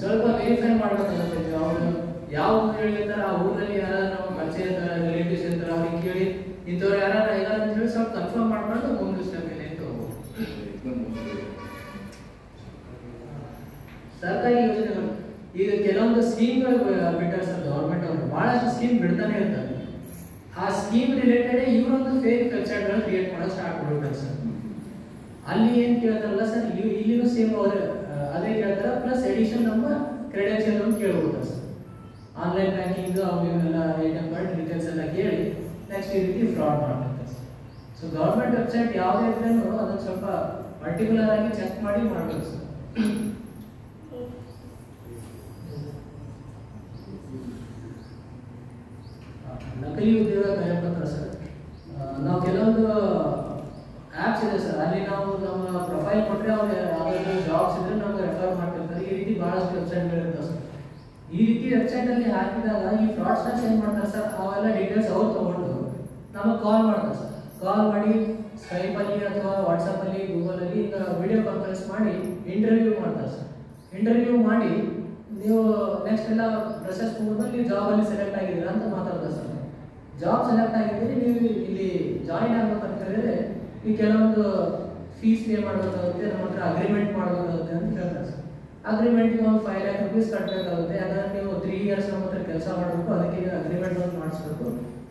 ಸ್ವಲ್ಪ ವೆರಿಫೈ ಮಾಡಬೇಕಾಗುತ್ತೆ. ಅವರು ಯಾವ ಊರು ಹೇಳಿರ್ತಾರೆ ಆ ಊರಲ್ಲಿ ಯಾರಾದ್ರೂ ನಮ್ಮ ಪರಿಚಯ ಇರ್ತಾರೆ, ರಿಲೇಟಿವ್ಸ್ ಇರ್ತಾರೆ, ಅವ್ರಿಗೆ ಕೇಳಿ ಇಂಥವ್ರು ಯಾರು ಇದ್ದಾರೆ ಅಂತ ಹೇಳಿ ಸ್ವಲ್ಪ ಕನ್ಫರ್ಮ್ ಮಾಡ್ಕೊಂಡು ಮುಂದೆ ಸ್ಟೆಪ್ ಮೇಲೆ ಹೋಗ್ಬೋದು. ಸರ್ಕಾರಿ ಯೋಜನೆಗಳು ಈಗ ಕೆಲವೊಂದು ಸ್ಕೀಮ್ಗಳು ಬಿಟ್ಟಾರೆ ಸರ್, ಗೌರ್ಮೆಂಟ್ ಅವರು ಬಹಳಷ್ಟು ಸ್ಕೀಮ್ ಬಿಡ್ತಾನೆ ಇರ್ತಾರೆ. ಆ ಸ್ಕೀಮ್ ರಿಲೇಟೆಡ್ ಇವರೊಂದು ಫೇಕ್ ವೆಬ್ಸೈಟ್ಗಳು ಕ್ರಿಯೇಟ್ ಮಾಡೋದು ಸ್ಟಾರ್ಟ್ ಮಾಡ್ಬಿಡ್ತಾರೆ ಸರ್. ಅಲ್ಲಿ ಏನು ಕೇಳ್ತಾರಲ್ಲ ಸರ್, ಇಲ್ಲಿನೂ ಸೇಮ್ ಅವರು ಅದೇ ಕೇಳ್ತಾರೆ, ಪ್ಲಸ್ ಎಡಿಷನ್ ನಮ್ಮ ಕ್ರೆಡೆನ್ಷಿಯಲ್ ಅಂತ ಕೇಳ್ಬಿಡ್ತಾರೆ ಸರ್. ಆನ್ಲೈನ್ ಬ್ಯಾಂಕಿಂಗ್ ಅವು ಇವೆಲ್ಲ ATM ಕಾರ್ಡ್ ಡೀಟೇಲ್ಸ್ ಎಲ್ಲ ಕೇಳಿ ನೆಕ್ಸ್ಟ್ ಈ ರೀತಿ ಫ್ರಾಡ್ ಮಾಡ್ತಾರೆ ಸರ್. ಸೊ ಗೌರ್ಮೆಂಟ್ ವೆಬ್ಸೈಟ್ ಯಾವುದೇ ಇದ್ರೂ ಅದನ್ನು ಸ್ವಲ್ಪ ಪರ್ಟಿಕ್ಯುಲರ್ ಆಗಿ ಚೆಕ್ ಮಾಡಿ ಮಾಡಬೇಕು ಸರ್. ನಕಲಿ ಉದ್ಯೋಗ ಕರೆಪತ್ರ ಸರ್, ನಾವು ಕೆಲವೊಂದು ಆ್ಯಪ್ಸ್ ಇದೆ ಸರ್, ಅಲ್ಲಿ ನಾವು ನಮ್ಮ ಪ್ರೊಫೈಲ್ ಕೊಟ್ಟರೆ ಅವ್ರು ಯಾವುದಾದ್ರು ಜಾಬ್ಸ್ ಇದ್ರೆ ನಮಗೆ ರೆಫರ್ ಮಾಡ್ತಿರ್ತಾರೆ. ಈ ರೀತಿ ಭಾಳಷ್ಟು ವೆಬ್ಸೈಟ್ಗಳಿರ್ತವೆ ಸರ್. ಈ ರೀತಿ ವೆಬ್ಸೈಟಲ್ಲಿ ಹಾಕಿದಾಗ ಈ ಫ್ರಾಡ್ಸ್ಟರ್ಸ್ ಏನು ಮಾಡ್ತಾರೆ ಸರ್, ಅವೆಲ್ಲ ಡೀಟೇಲ್ಸ್ ಅವ್ರು ತೊಗೊಂಡು ನಮಗೆ ಕಾಲ್ ಮಾಡ್ತಾರೆ ಸರ್. ಕಾಲ್ ಮಾಡಿ ಸ್ಕೈಪಲ್ಲಿ ಅಥವಾ ವಾಟ್ಸಪ್ಪಲ್ಲಿ, ಗೂಗಲಲ್ಲಿ ಈಗ ವಿಡಿಯೋ ಕಾನ್ಫರೆನ್ಸ್ ಮಾಡಿ ಇಂಟರ್ವ್ಯೂ ಮಾಡ್ತಾರೆ ಸರ್. ಇಂಟರ್ವ್ಯೂ ಮಾಡಿ ನೀವು ನೆಕ್ಸ್ಟ್ ಎಲ್ಲ ಪ್ರೊಸೆಸ್ ಮುಗಿದ್ಮೇಲೆ ನೀವು ಜಾಬಲ್ಲಿ ಸೆಲೆಕ್ಟ್ ಆಗಿದ್ದೀರಾ ಅಂತ ಮಾತಾಡ್ತಾರೆ ಸರ್. ಜಾಬ್ ಸೆಲೆಕ್ಟ್ ಆಗಿದ್ದರೆ ನೀವು ಇಲ್ಲಿ ಜಾಯಿನ್ ಆಗ್ಬೇಕಂತ ಹೇಳಿದ್ರೆ ಈ ಕೆಲವೊಂದು ಫೀಸ್ ಪೇ ಮಾಡಬೇಕಾಗುತ್ತೆ, ನಮ್ಮ ಹತ್ರ ಅಗ್ರಿಮೆಂಟ್ ಮಾಡಬೇಕಾಗುತ್ತೆ ಅಂತ ಹೇಳ್ತಾರೆ ಸರ್. ಅಗ್ರಿಮೆಂಟ್ಗೆ ಒಂದು 5 lakh rupees ಕಟ್ಟಬೇಕಾಗುತ್ತೆ. ಅದನ್ನು ನೀವು 3 years ನಮ್ಮ ಹತ್ರ ಕೆಲಸ ಮಾಡಬೇಕು, ಅದಕ್ಕೆ ಅಗ್ರಿಮೆಂಟ್ ಒಂದು ಮಾಡಿಸ್ಬೇಕು,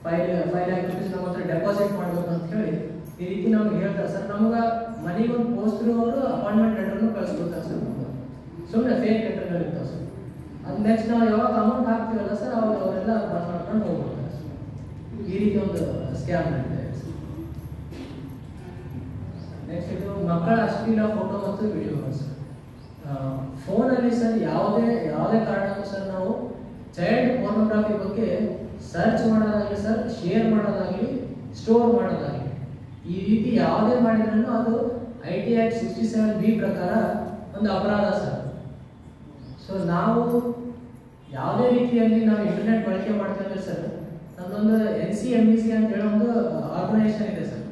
5 lakh rupees ನಮ್ಮ ಹತ್ರ ಡೆಪಾಸಿಟ್ ಮಾಡಬೇಕು ಅಂತ ಹೇಳಿ ಈ ರೀತಿ ನಮ್ಗೆ ಹೇಳ್ತಾರೆ ಸರ್. ನಮ್ಗೆ ಮನೆಗೆ ಒಂದು ಪೋಸ್ಟ್ರು ಅವರು ಅಪಾಯಿಂಟ್ಮೆಂಟ್ ಲೆಟರ್ನು ಕಳಿಸ್ಕೊಡ್ತಾರೆ ಸರ್. ನಮ್ಗೆ ಸುಮ್ಮನೆ ಫೇಕ್ ಲೆಟರ್ಗಳು ಇರ್ತಾವೆ ಸರ್. ಅದು ನೆಕ್ಸ್ಟ್ ನಾವು ಯಾವಾಗ ಅಮೌಂಟ್ ಹಾಕ್ತೀವಲ್ಲ ಸರ್, ಅವಾಗ ಅವರೆಲ್ಲ ಬಂದ್ ಮಾಡ್ಕೊಂಡು ಹೋಗ್ಬಿಡ್ತಾರೆ ಸರ್. ಈ ರೀತಿ ಒಂದು ಸ್ಕ್ಯಾಮ್ ನಡೀತಾ ಇದೆ ಸರ್. ನೆಕ್ಸ್ಟ್ ಇದು ಮಕ್ಕಳ ಅಶ್ಲೀಲ ಫೋಟೋ ಮತ್ತು ವಿಡಿಯೋಗಳು ಸರ್. ಫೋನಲ್ಲಿ ಸರ್ ಯಾವುದೇ ಕಾರಣಕ್ಕೂ ಸರ್ ನಾವು ಚೈಲ್ಡ್ ಪೋರ್ನೋಗ್ರಫಿ ಬಗ್ಗೆ ಸರ್ಚ್ ಮಾಡೋದಾಗಲಿ ಸರ್, ಶೇರ್ ಮಾಡೋದಾಗಲಿ, ಸ್ಟೋರ್ ಮಾಡೋದಾಗಲಿ, ಈ ರೀತಿ ಯಾವುದೇ ಮಾಡಿದ್ರೂ ಅದು IT Act 67B ಪ್ರಕಾರ ಒಂದು ಅಪರಾಧ ಸರ್. ಸೊ ನಾವು ಯಾವುದೇ ರೀತಿಯಲ್ಲಿ ನಾವು ಇಂಟರ್ನೆಟ್ ಬಳಕೆ ಮಾಡ್ತೇವೆ ಸರ್, ನಮ್ಮದೊಂದು NCMDC ಅಂತ ಹೇಳೋ ಒಂದು ಆರ್ಗನೈಸೇಷನ್ ಇದೆ ಸರ್.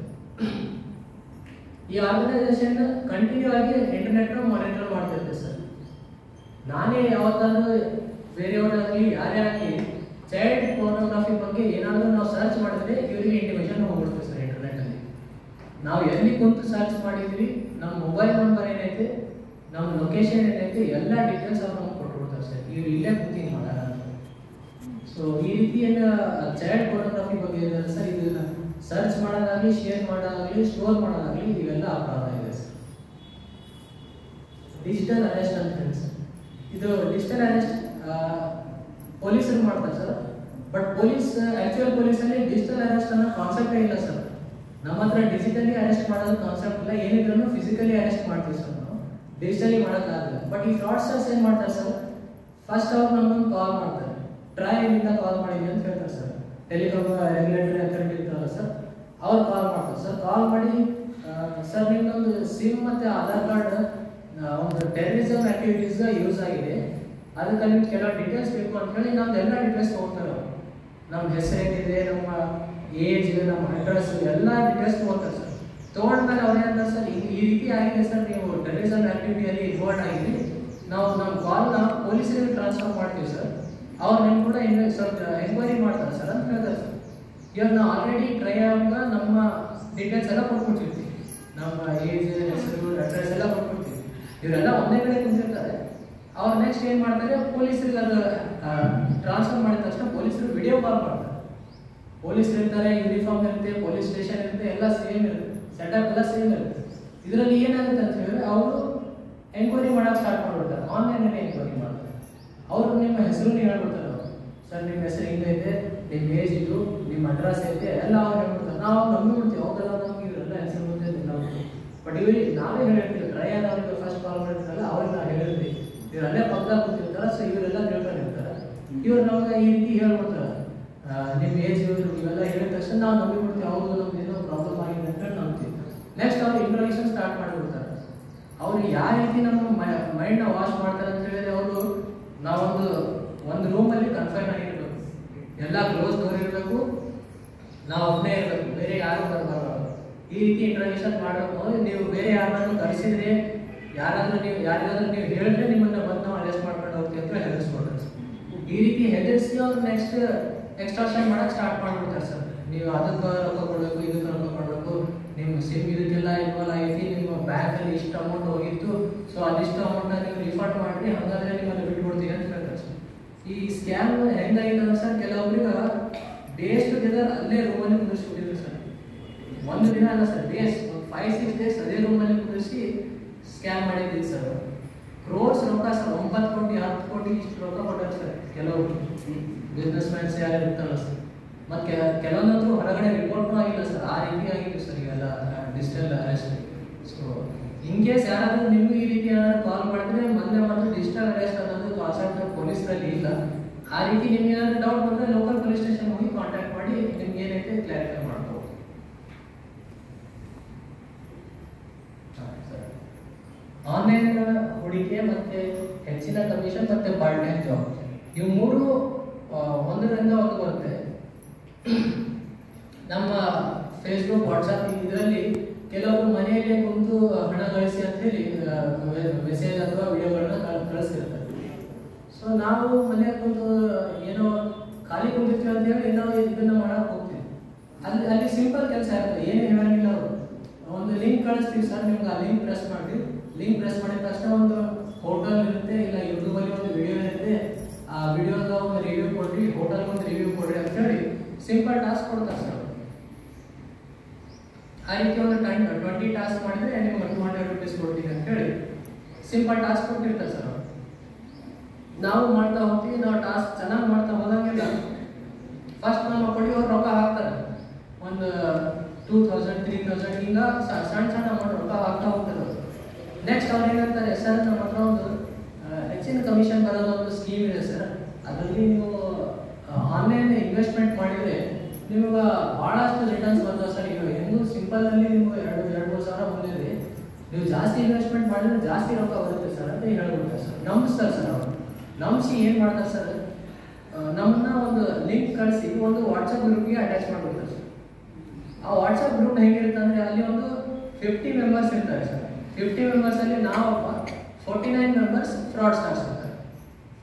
ಈ ಆರ್ಗನೈಸೇಷನ್ ಕಂಟಿನ್ಯೂ ಆಗಿ ಇಂಟರ್ನೆಟ್ ಮಾನಿಟರ್ ಮಾಡ್ತಿರುತ್ತೆ ಸರ್. ನಾನೇ ಯಾವತ್ತಾದ್ರೂ ಬೇರೆಯವರಾಗಲಿ ಯಾರೇ ಆಗಲಿ ಚೈಲ್ಡ್ ಪೋರ್ನೋಗ್ರಫಿ ಬಗ್ಗೆ ಏನಾದರೂ ನಾವು ಸರ್ಚ್ ಮಾಡಿದ್ರೆ ಇವರಿಗೆ ಇಂಟಿಮೇಷನ್ ಹೋಗ್ಬಿಡ್ತೀವಿ ಸರ್. ಇಂಟರ್ನೆಟ್ಟಲ್ಲಿ ನಾವು ಎಲ್ಲಿ ಕುಂತು ಸರ್ಚ್ ಮಾಡಿದ್ವಿ, ನಮ್ಮ ಮೊಬೈಲ್ ನಂಬರ್ ಏನೈತೆ, ನಮ್ಮ ಲೊಕೇಶನ್ ಏನೈತೆ, ಎಲ್ಲ ಡೀಟೇಲ್ಸ್ ಅವ್ರು ನಮ್ಗೆ ಕೊಟ್ಬಿಡ್ತಾರೆ ಸರ್. ಇವ್ರು ಇಲ್ಲೇ ಕೂತೀನಿ ಮಾಡೋಣ. ಸೊ ಈ ರೀತಿಯ ಚೈಲ್ಡ್ ಪೋರ್ನೋಗ್ರಫಿ ಬಗ್ಗೆ ಇದೆ ಸರ್. ಇದನ್ನ ಸರ್ಚ್ ಮಾಡೋದಾಗಲಿ, ಶೇರ್ ಮಾಡೋದಾಗಲಿ, ಸ್ಟೋರ್ ಮಾಡೋದಾಗಲಿ ಇವೆಲ್ಲ ಅಪರಾಧ ಇದೆ ಸರ್. ಡಿಜಿಟಲ್ ಅರೆಸ್ಟ್ ಅಂತ ಹೇಳಿ ಸರ್. ಇದು ಡಿಜಿಟಲ್ ಅರೆಸ್ಟ್ ಪೊಲೀಸರು ಮಾಡ್ತಾರೆ ಸರ್. ಬಟ್ ಆಕ್ಚುಯಲ್ ಪೊಲೀಸಲ್ಲಿ ಡಿಜಿಟಲ್ ಅರೆಸ್ಟ್ ಅನ್ನೋ ಕಾನ್ಸೆಪ್ಟೇ ಇಲ್ಲ ಸರ್. ನಮ್ಮ ಹತ್ರ ಡಿಜಿಟಲಿ ಅರೆಸ್ಟ್ ಮಾಡೋದು ಕಾನ್ಸೆಪ್ಟ್ ಇಲ್ಲ. ಏನಿದ್ರು ಫಿಸಿಕಲಿ ಅರೆಸ್ಟ್ ಮಾಡ್ತೀವಿ ಸರ್, ನಾವು ಡಿಜಿಟಲಿ ಮಾಡೋಕ್ಕಾಗಲ್ಲ. ಬಟ್ ಈ ಫ್ರಾಡ್ಸ್ಟರ್ಸ್ ಏನು ಮಾಡ್ತಾರೆ ಸರ್, ಫಸ್ಟ್ ಅವ್ರು ನಮ್ಮನ್ನು ಕಾಲ್ ಮಾಡ್ತಾರೆ, ಟ್ರೈನಿಂದ ಕಾಲ್ ಮಾಡಿದ್ವಿ ಅಂತ ಹೇಳ್ತಾರೆ ಸರ್. ಟೆಲಿಕಾಮ್ ರೆಗ್ಯುಲೇಟರಿ ಅಥಾರಿಟಿ ಇರ್ತಾರಲ್ಲ ಸರ್, ಅವ್ರು ಕಾಲ್ ಮಾಡ್ತಾರೆ ಸರ್. ಕಾಲ್ ಮಾಡಿ ಸರ್ ನಿಮ್ಮದೊಂದು ಸಿಮ್ ಮತ್ತು ಆಧಾರ್ ಕಾರ್ಡ್ ಒಂದು ಟೆರರಿಸಮ್ ಆಕ್ಟಿವಿಟೀಸ್ ಯೂಸ್ ಆಗಿದೆ, ಅದಕ್ಕೆ ನಿಮ್ಗೆ ಕೆಲವು ಡೀಟೇಲ್ಸ್ ಬೇಕು ಅಂತ ಹೇಳಿ ನಮ್ದು ಎಲ್ಲ ಡೀಟೇಲ್ಸ್ ತೊಗೊಳ್ತಾರೆ ಅವರು. ನಮ್ಮ ಹೆಸರು ಏನಿದೆ, ನಮ್ಮ ಏಜ್, ನಮ್ಮ ಅಡ್ರೆಸ್ ಎಲ್ಲ ಡೀಟೇಲ್ಸ್ ತೊಗೊಳ್ತಾರೆ ಸರ್. ತೊಗೊಂಡ್ಮೇಲೆ ಅವ್ರು ಏನಂತಾರೆ ಸರ್, ಈ ರೀತಿ ಆಗಿದೆ ಸರ್, ನೀವು ಟೆರರಿಸಮ್ ಆಕ್ಟಿವಿಟಿಯಲ್ಲಿ ಇನ್ವಾಲ್ವ್ ಆಗಿದ್ರಿ, ನಾವು ನಮ್ಮ ಕಾಲ್ನ ಪೊಲೀಸರಿಗೆ ಟ್ರಾನ್ಸ್ಫರ್ ಮಾಡ್ತೀವಿ ಸರ್, ಅವ್ರು ನಿಮ್ಮ ಕೂಡ ಸ್ವಲ್ಪ ಎಂಕ್ವೈರಿ ಮಾಡ್ತಾರೆ ಸರ್ ಅಂತ ಹೇಳ್ತಾರೆ ಸರ್. ಇವಾಗ ನಾವು ಆಲ್ರೆಡಿ ಟ್ರೈ ಆಗುವಾಗ ನಮ್ಮ ಡೀಟೇಲ್ಸ್ ಎಲ್ಲ ಕೊಟ್ಬಿಟ್ಟಿರ್ತೀವಿ, ನಮ್ಮ ಏಜ್, ಹೆಸರು, ಅಡ್ರೆಸ್ ಎಲ್ಲ ಕೊಟ್ಬಿಡ್ತೀವಿ. ಇವರೆಲ್ಲ ಒಂದೇ ಕಡೆ ಕುಂತಿರ್ತಾರೆ. ಅವ್ರು ನೆಕ್ಸ್ಟ್ ಏನು ಮಾಡ್ತಾರೆ, ಪೊಲೀಸರಿಗೆ ಅದು ಟ್ರಾನ್ಸ್ಫರ್ ಮಾಡಿದ ತಕ್ಷಣ ಪೊಲೀಸರು ವಿಡಿಯೋ ಕಾಲ್ ಮಾಡ್ತಾರೆ. ಪೊಲೀಸರು ಇರ್ತಾರೆ, ಯೂನಿಫಾರ್ಮ್ ಇರುತ್ತೆ, ಪೊಲೀಸ್ ಸ್ಟೇಷನ್ ಇರುತ್ತೆ, ಎಲ್ಲ ಸೇಮ್ ಇರುತ್ತೆ, ಸೆಟಪ್ ಎಲ್ಲ ಸೇಮ್ ಇರುತ್ತೆ. ಇದರಲ್ಲಿ ಏನಾಗುತ್ತೆ ಅಂತ ಹೇಳಿದ್ರೆ ಅವರು ಎಂಕ್ವೈರಿ ಮಾಡೋಕೆ ಸ್ಟಾರ್ಟ್ ಮಾಡಿಬಿಡ್ತಾರೆ. ಆನ್ಲೈನಲ್ಲಿ ಎಂಕ್ವೈರಿ ಮಾಡ್ತಾರೆ. ಅವರು ನಿಮ್ಮ ಹೆಸರನ್ನು ಹೇಳ್ಬಿಡ್ತಾರೆ. ಅವರು ಸರ್ ನಿಮ್ಮ ಹೆಸರು ಹಿಂಗೈತೆ, ನಿಮ್ಮ ಏಜ್ ಇದು, ನಿಮ್ಮ ಅಡ್ರೆಸ್ ಐತೆ, ಎಲ್ಲ ಅವ್ರು ಹೇಳ್ಬಿಡ್ತಾರೆ. ನಾವು ನಂಬಿಬಿಡ್ತೀವಿ, ಹೌದಲ್ಲ ನಮ್ಗೆ ಇವರೆಲ್ಲ ಹೆಸರು ಗೊತ್ತೈತೆ ನಾವು. ಬಟ್ ಇವ್ರಿಗೆ ನಾವೇ ಹೇಳಿರ್ತೀವಿ, ಟ್ರೈ ಆದವ್ರಿಗೆ ಫಸ್ಟ್ ಕಾಲ್ ಮಾಡಿರ್ತಾರಲ್ಲ ಅವ್ರಿಗೆ ನಾವು ಹೇಳಿರ್ತೀವಿ, ಇವರಲ್ಲೇ ಪಕ್ಕದಾಗ ಕೂತಿರ್ತಾರೆ. ಸೊ ಇವರೆಲ್ಲ ತಿಳ್ಕೊಂಡಿರ್ತಾರೆ. ಇವ್ರು ನಮ್ಗೆ ಈ ರೀತಿ ಹೇಳ್ಬಿಡ್ತಾರೆ, ನಿಮ್ಮ ಏಜ್ ಇವೆಲ್ಲ ಹೇಳಿದ ತಕ್ಷಣ ನಾವು ನಂಬಿಬಿಡ್ತೀವಿ, ಹೌದು ನಮ್ದು ಏನೋ ಪ್ರಾಬ್ಲಮ್ ಆಗಿದೆ ಅಂತ ಹೇಳಿ ನಂಬ್ತೀವಿ. ನೆಕ್ಸ್ಟ್ ಅವ್ರು ಇಂಟ್ರೋಗೇಷನ್ ಸ್ಟಾರ್ಟ್ ಮಾಡಿಬಿಡ್ತಾರೆ. ಅವ್ರು ಯಾವ ರೀತಿ ನಮ್ಮ ಮೈಂಡ್ನ ವಾಶ್ ಮಾಡ್ತಾರೆ ಅಂತ ಹೇಳಿದ್ರೆ, ಅವರು ನಾವೊಂದು ರೂಮಲ್ಲಿ ಕನ್ಫೈನ್ ಆಗಿರ್ಬೇಕು, ಎಲ್ಲ ಕ್ಲೋಸ್ ಡೋರ್ ಇರಬೇಕು, ನಾವು ಒಬ್ಬನೇ ಇರಬೇಕು, ಬೇರೆ ಯಾರು ಬರಬಾರ್ದು. ಈ ರೀತಿ ಇಂಟ್ರೋಗೇಷನ್ ಮಾಡೋದು. ನೀವು ಬೇರೆ ಯಾರಾದ್ರೂ ಕರೆಸಿದ್ರೆ, ಯಾರಾದ್ರೂ ನೀವು ಹೇಳಿದ್ರೆ ನಿಮ್ಮನ್ನ ಬಂದು ನಾವು ಅರೆಸ್ಟ್ ಮಾಡ್ಕೊಂಡು ಹೋಗ್ತೀವಿ ಅಂತ ಹೆದರ್ಸ್ಕೊಡ್ತಾರೆ ಸರ್. ಈ ರೀತಿ ಹೆದರ್ಸಿ ಅವ್ರು ನೆಕ್ಸ್ಟ್ ಎಕ್ಸ್ಟ್ರಾಕ್ಷನ್ ಮಾಡಕ್ಕೆ ಸ್ಟಾರ್ಟ್ ಮಾಡ್ಬಿಡ್ತಾರೆ ಸರ್. ನೀವು ಅದಕ್ಕೆ ರೊಕ್ಕ ಕೊಡಬೇಕು, ಇದಕ್ಕೆ ರೊಕ್ಕ ಕೊಡಬೇಕು, ನಿಮ್ಮ ಸಿಮ್ ಇದಕ್ಕೆಲ್ಲ ಇನ್ವಾಲ್ವ್ ಆಗೈತಿ, ನಿಮ್ಮ ಬ್ಯಾಂಕಲ್ಲಿ ಇಷ್ಟು ಅಮೌಂಟ್ ಹೋಗಿತ್ತು, ಸೊ ಅದಿಷ್ಟು ಅಮೌಂಟ್ನ ನೀವು ರಿಫಂಡ್ ಮಾಡಿರಿ, ಹಾಗಾದ್ರೆ ನಿಮ್ಮನ್ನು ಬಿಟ್ಬಿಡ್ತೀವಿ ಅಂತ ಹೇಳ್ತಾರೆ ಸರ್. ಈ ಸ್ಕ್ಯಾಮ್ ಹೆಂಗಾಗಿಲ್ಲ ಸರ್, ಕೆಲವೊಬ್ರಿಗೆ ಡೇಸ್ ಟುಗೆದರ್ ಅಲ್ಲೇ ರೂಮಲ್ಲಿ ಕುದಿಸ್ಬಿಟ್ಟಿದ್ರು ಸರ್. ಒಂದು ದಿನ ಅಲ್ಲ ಸರ್, ಡೇಸ್ 5-6 ಡೇಸ್ ಅದೇ ರೂಮಲ್ಲಿ ಕುದಿಸಿ ಸ್ಕ್ಯಾಮ್ ಮಾಡಿದ್ದೀವಿ ಸರ್. ಕ್ರೋರ್ಸ್ ರೊಕ್ಕ ಸರ್, 9 ಕೋಟಿ 10 ಕೋಟಿ ಇಷ್ಟು ರೊಕ್ಕ ಕೊಟ್ಟಾರೆ ಸರ್ ಕೆಲವರು ಬಿಸ್ನೆಸ್ ಮ್ಯಾನ್ಸ್ ಯಾರು ಇರ್ತಾರಲ್ಲ ಸರ್. ಮತ್ತು ಕೆಲವೊಂದಂತೂ ಹೊರಗಡೆ ರಿಪೋರ್ಟ್ನೂ ಆಗಿಲ್ಲ ಸರ್. ಆ ರೀತಿ ಆಗಿತ್ತು ಸರ್ ಇವೆಲ್ಲ digital arrest. So in case ಯಾರಾದರೂ ನಿಮ್ಗೆ ಈ ರೀತಿ ಏನಾದ್ರು ಕಾಲ್ ಮಾಡಿದ್ರೆ, ಮೊದಲೇ ಮತ್ತು ಡಿಜಿಟಲ್ ಅರೆಸ್ಟ್ ಅನ್ನೋದು ಕಾನ್ಸೆಪ್ಟ್ ಪೊಲೀಸರಲ್ಲಿ ಇಲ್ಲ. ಆ ರೀತಿ ನಿಮ್ಗೆ ಏನಾದ್ರು ಡೌಟ್ ಬಂದರೆ ಲೋಕಲ್ ಪೊಲೀಸ್ ಸ್ಟೇಷನ್ ಹೋಗಿ ಕಾಂಟ್ಯಾಕ್ಟ್ ಮಾಡಿ ನಿಮ್ಗೆ ಏನೈತೆ ಕ್ಲಾರಿಫೈ ಮಾಡ್ಬೋದು. ಆನ್ಲೈನ್ ಹೂಡಿಕೆ ಮತ್ತು ಹೆಚ್ಚಿನ ಕಮಿಷನ್ ಮತ್ತು ಪಾರ್ಟ್ ಟೈಮ್ ಜಾಬ್, ಇವು ಮೂರು ಒಂದರಿಂದ ಒಂದು ಬರುತ್ತೆ. ನಮ್ಮ ಫೇಸ್ಬುಕ್, ವಾಟ್ಸಪ್ ಇದರಲ್ಲಿ ಕೆಲವರು ಮನೆಯಲ್ಲೇ ಕುಂತು ಹಣ ಗಳಿಸಿ ಅಂತ ಹೇಳಿ ಮೆಸೇಜ್ ಅಥವಾ ವಿಡಿಯೋಗಳನ್ನ ಕಳಿಸ್ತಿರ್ತಾರೆ. ಸೊ ನಾವು ಮನೆಯಲ್ಲಿ ಕುಂತು ಏನೋ ಖಾಲಿ ಕುಂತಿರ್ತೀವಿ ಅಂತ ಹೇಳಿ ನಾವು ಇದನ್ನ ಮಾಡಕ್ಕೆ ಹೋಗ್ತೀವಿ. ಅಲ್ಲಿ ಸಿಂಪಲ್ ಕೆಲಸ ಇರುತ್ತೆ, ಏನೇ ಹೇಳಂಗಿಲ್ಲ. ಅವರು ಒಂದು ಲಿಂಕ್ ಕಳಿಸ್ತೀವಿ ಸರ್, ನಿಮ್ಗೆ ಆ ಲಿಂಕ್ ಪ್ರೆಸ್ ಮಾಡಿ, ಲಿಂಕ್ ಪ್ರೆಸ್ ಮಾಡಿದ ತಕ್ಷಣ ಒಂದು ಹೋಟೆಲ್ ಇರುತ್ತೆ, ಇಲ್ಲ ಯೂಟ್ಯೂಬಲ್ಲಿ ಒಂದು ವಿಡಿಯೋ ಇರುತ್ತೆ, ಆ ವಿಡಿಯೋದ ಒಂದು ರಿವ್ಯೂ ಕೊಡ್ರಿ, ಹೋಟೆಲ್ ಒಂದು ರಿವ್ಯೂ ಕೊಡ್ರಿ ಅಂತ ಹೇಳಿ ಸಿಂಪಲ್ ಟಾಸ್ಕ್ ಕೊಡ್ತಾರೆ ಸರ್. ಆ ರೀತಿ ಒಂದು 20 ಟಾಸ್ಕ್ ಮಾಡಿದ್ರೆ ನಿಮ್ಗೆ 200 ರೂಪೀಸ್ ಕೊಡ್ತೀನಿ ಅಂತ ಹೇಳಿ ಸಿಂಪಲ್ ಟಾಸ್ಕ್ ಕೊಟ್ಟಿರ್ತಾರೆ ಸರ್. ನಾವು ಮಾಡ್ತಾ ಹೋಗ್ತೀವಿ. ನಾವು ಟಾಸ್ಕ್ ಚೆನ್ನಾಗಿ ಮಾಡ್ತಾ ಹೋದಂಗೆಲ್ಲ ಫಸ್ಟ್ ನಮ್ಮ ಕೊಡಿಯವ್ರು ರೊಕ್ಕ ಹಾಕ್ತಾರೆ, ಒಂದು 2000 3000 ಹಿಂಗ ಸಣ್ಣ ಅಮೌಂಟ್ ರೊಕ್ಕ ಹಾಕ್ತಾ ಹೋಗ್ತಾರೆ. ನೆಕ್ಸ್ಟ್ ಅವ್ರು ಏನಂತಾರೆ, ಸರ್ ನಮ್ಮ ಹತ್ರ ಒಂದು ಹೆಚ್ಚಿನ ಕಮಿಷನ್ ಬರೋದು ಒಂದು ಸ್ಕೀಮ್ ಇದೆ ಸರ್, ಅದರಲ್ಲಿ ನೀವು ಆನ್ಲೈನ್ ಇನ್ವೆಸ್ಟ್ಮೆಂಟ್ ಮಾಡಿದ್ರೆ ನಿಮ್ಗೆ ಭಾಳಷ್ಟು ರಿಟರ್ನ್ಸ್ ಬರ್ತವೆ ಸರ್. ಈಗ ಹೆಂಗೂ ಸಿಂಪಲ್ ಅಲ್ಲಿ ನಿಮ್ಗೆ 2-3 ಸಾವಿರ ಬಂದಿದೆ, ನೀವು ಜಾಸ್ತಿ ಇನ್ವೆಸ್ಟ್ಮೆಂಟ್ ಮಾಡಿದ್ರೆ ಜಾಸ್ತಿ ರೊಕ್ಕ ಬರುತ್ತೆ ಸರ್ ಅಂತ ಹೇಳ್ಬಿಡ್ತಾರೆ ಸರ್. ನಂಬಿಸ್ತಾರೆ ಸರ್ ಅವರು. ನಂಬಿಸಿ ಏನು ಮಾಡ್ತಾರೆ ಸರ್, ನಮ್ಮನ್ನ ಒಂದು ಲಿಂಕ್ ಕಳಿಸಿ ಒಂದು ವಾಟ್ಸಪ್ ಗ್ರೂಪ್ಗೆ ಅಟ್ಯಾಚ್ ಮಾಡಿಬಿಡ್ತಾರೆ ಸರ್. ಆ ವಾಟ್ಸಪ್ ಗ್ರೂಪ್ ಹೇಗಿರುತ್ತೆ ಅಂದರೆ ಅಲ್ಲಿ ಒಂದು 50 ಮೆಂಬರ್ಸ್ ಇರ್ತಾರೆ ಸರ್. 50 ಮೆಂಬರ್ಸಲ್ಲಿ ನಾವಪ್ಪ 49 ಮೆಂಬರ್ಸ್ ಫ್ರಾಡ್ ಸ್ಟಾರ್ಸ್ ಇರ್ತಾರೆ.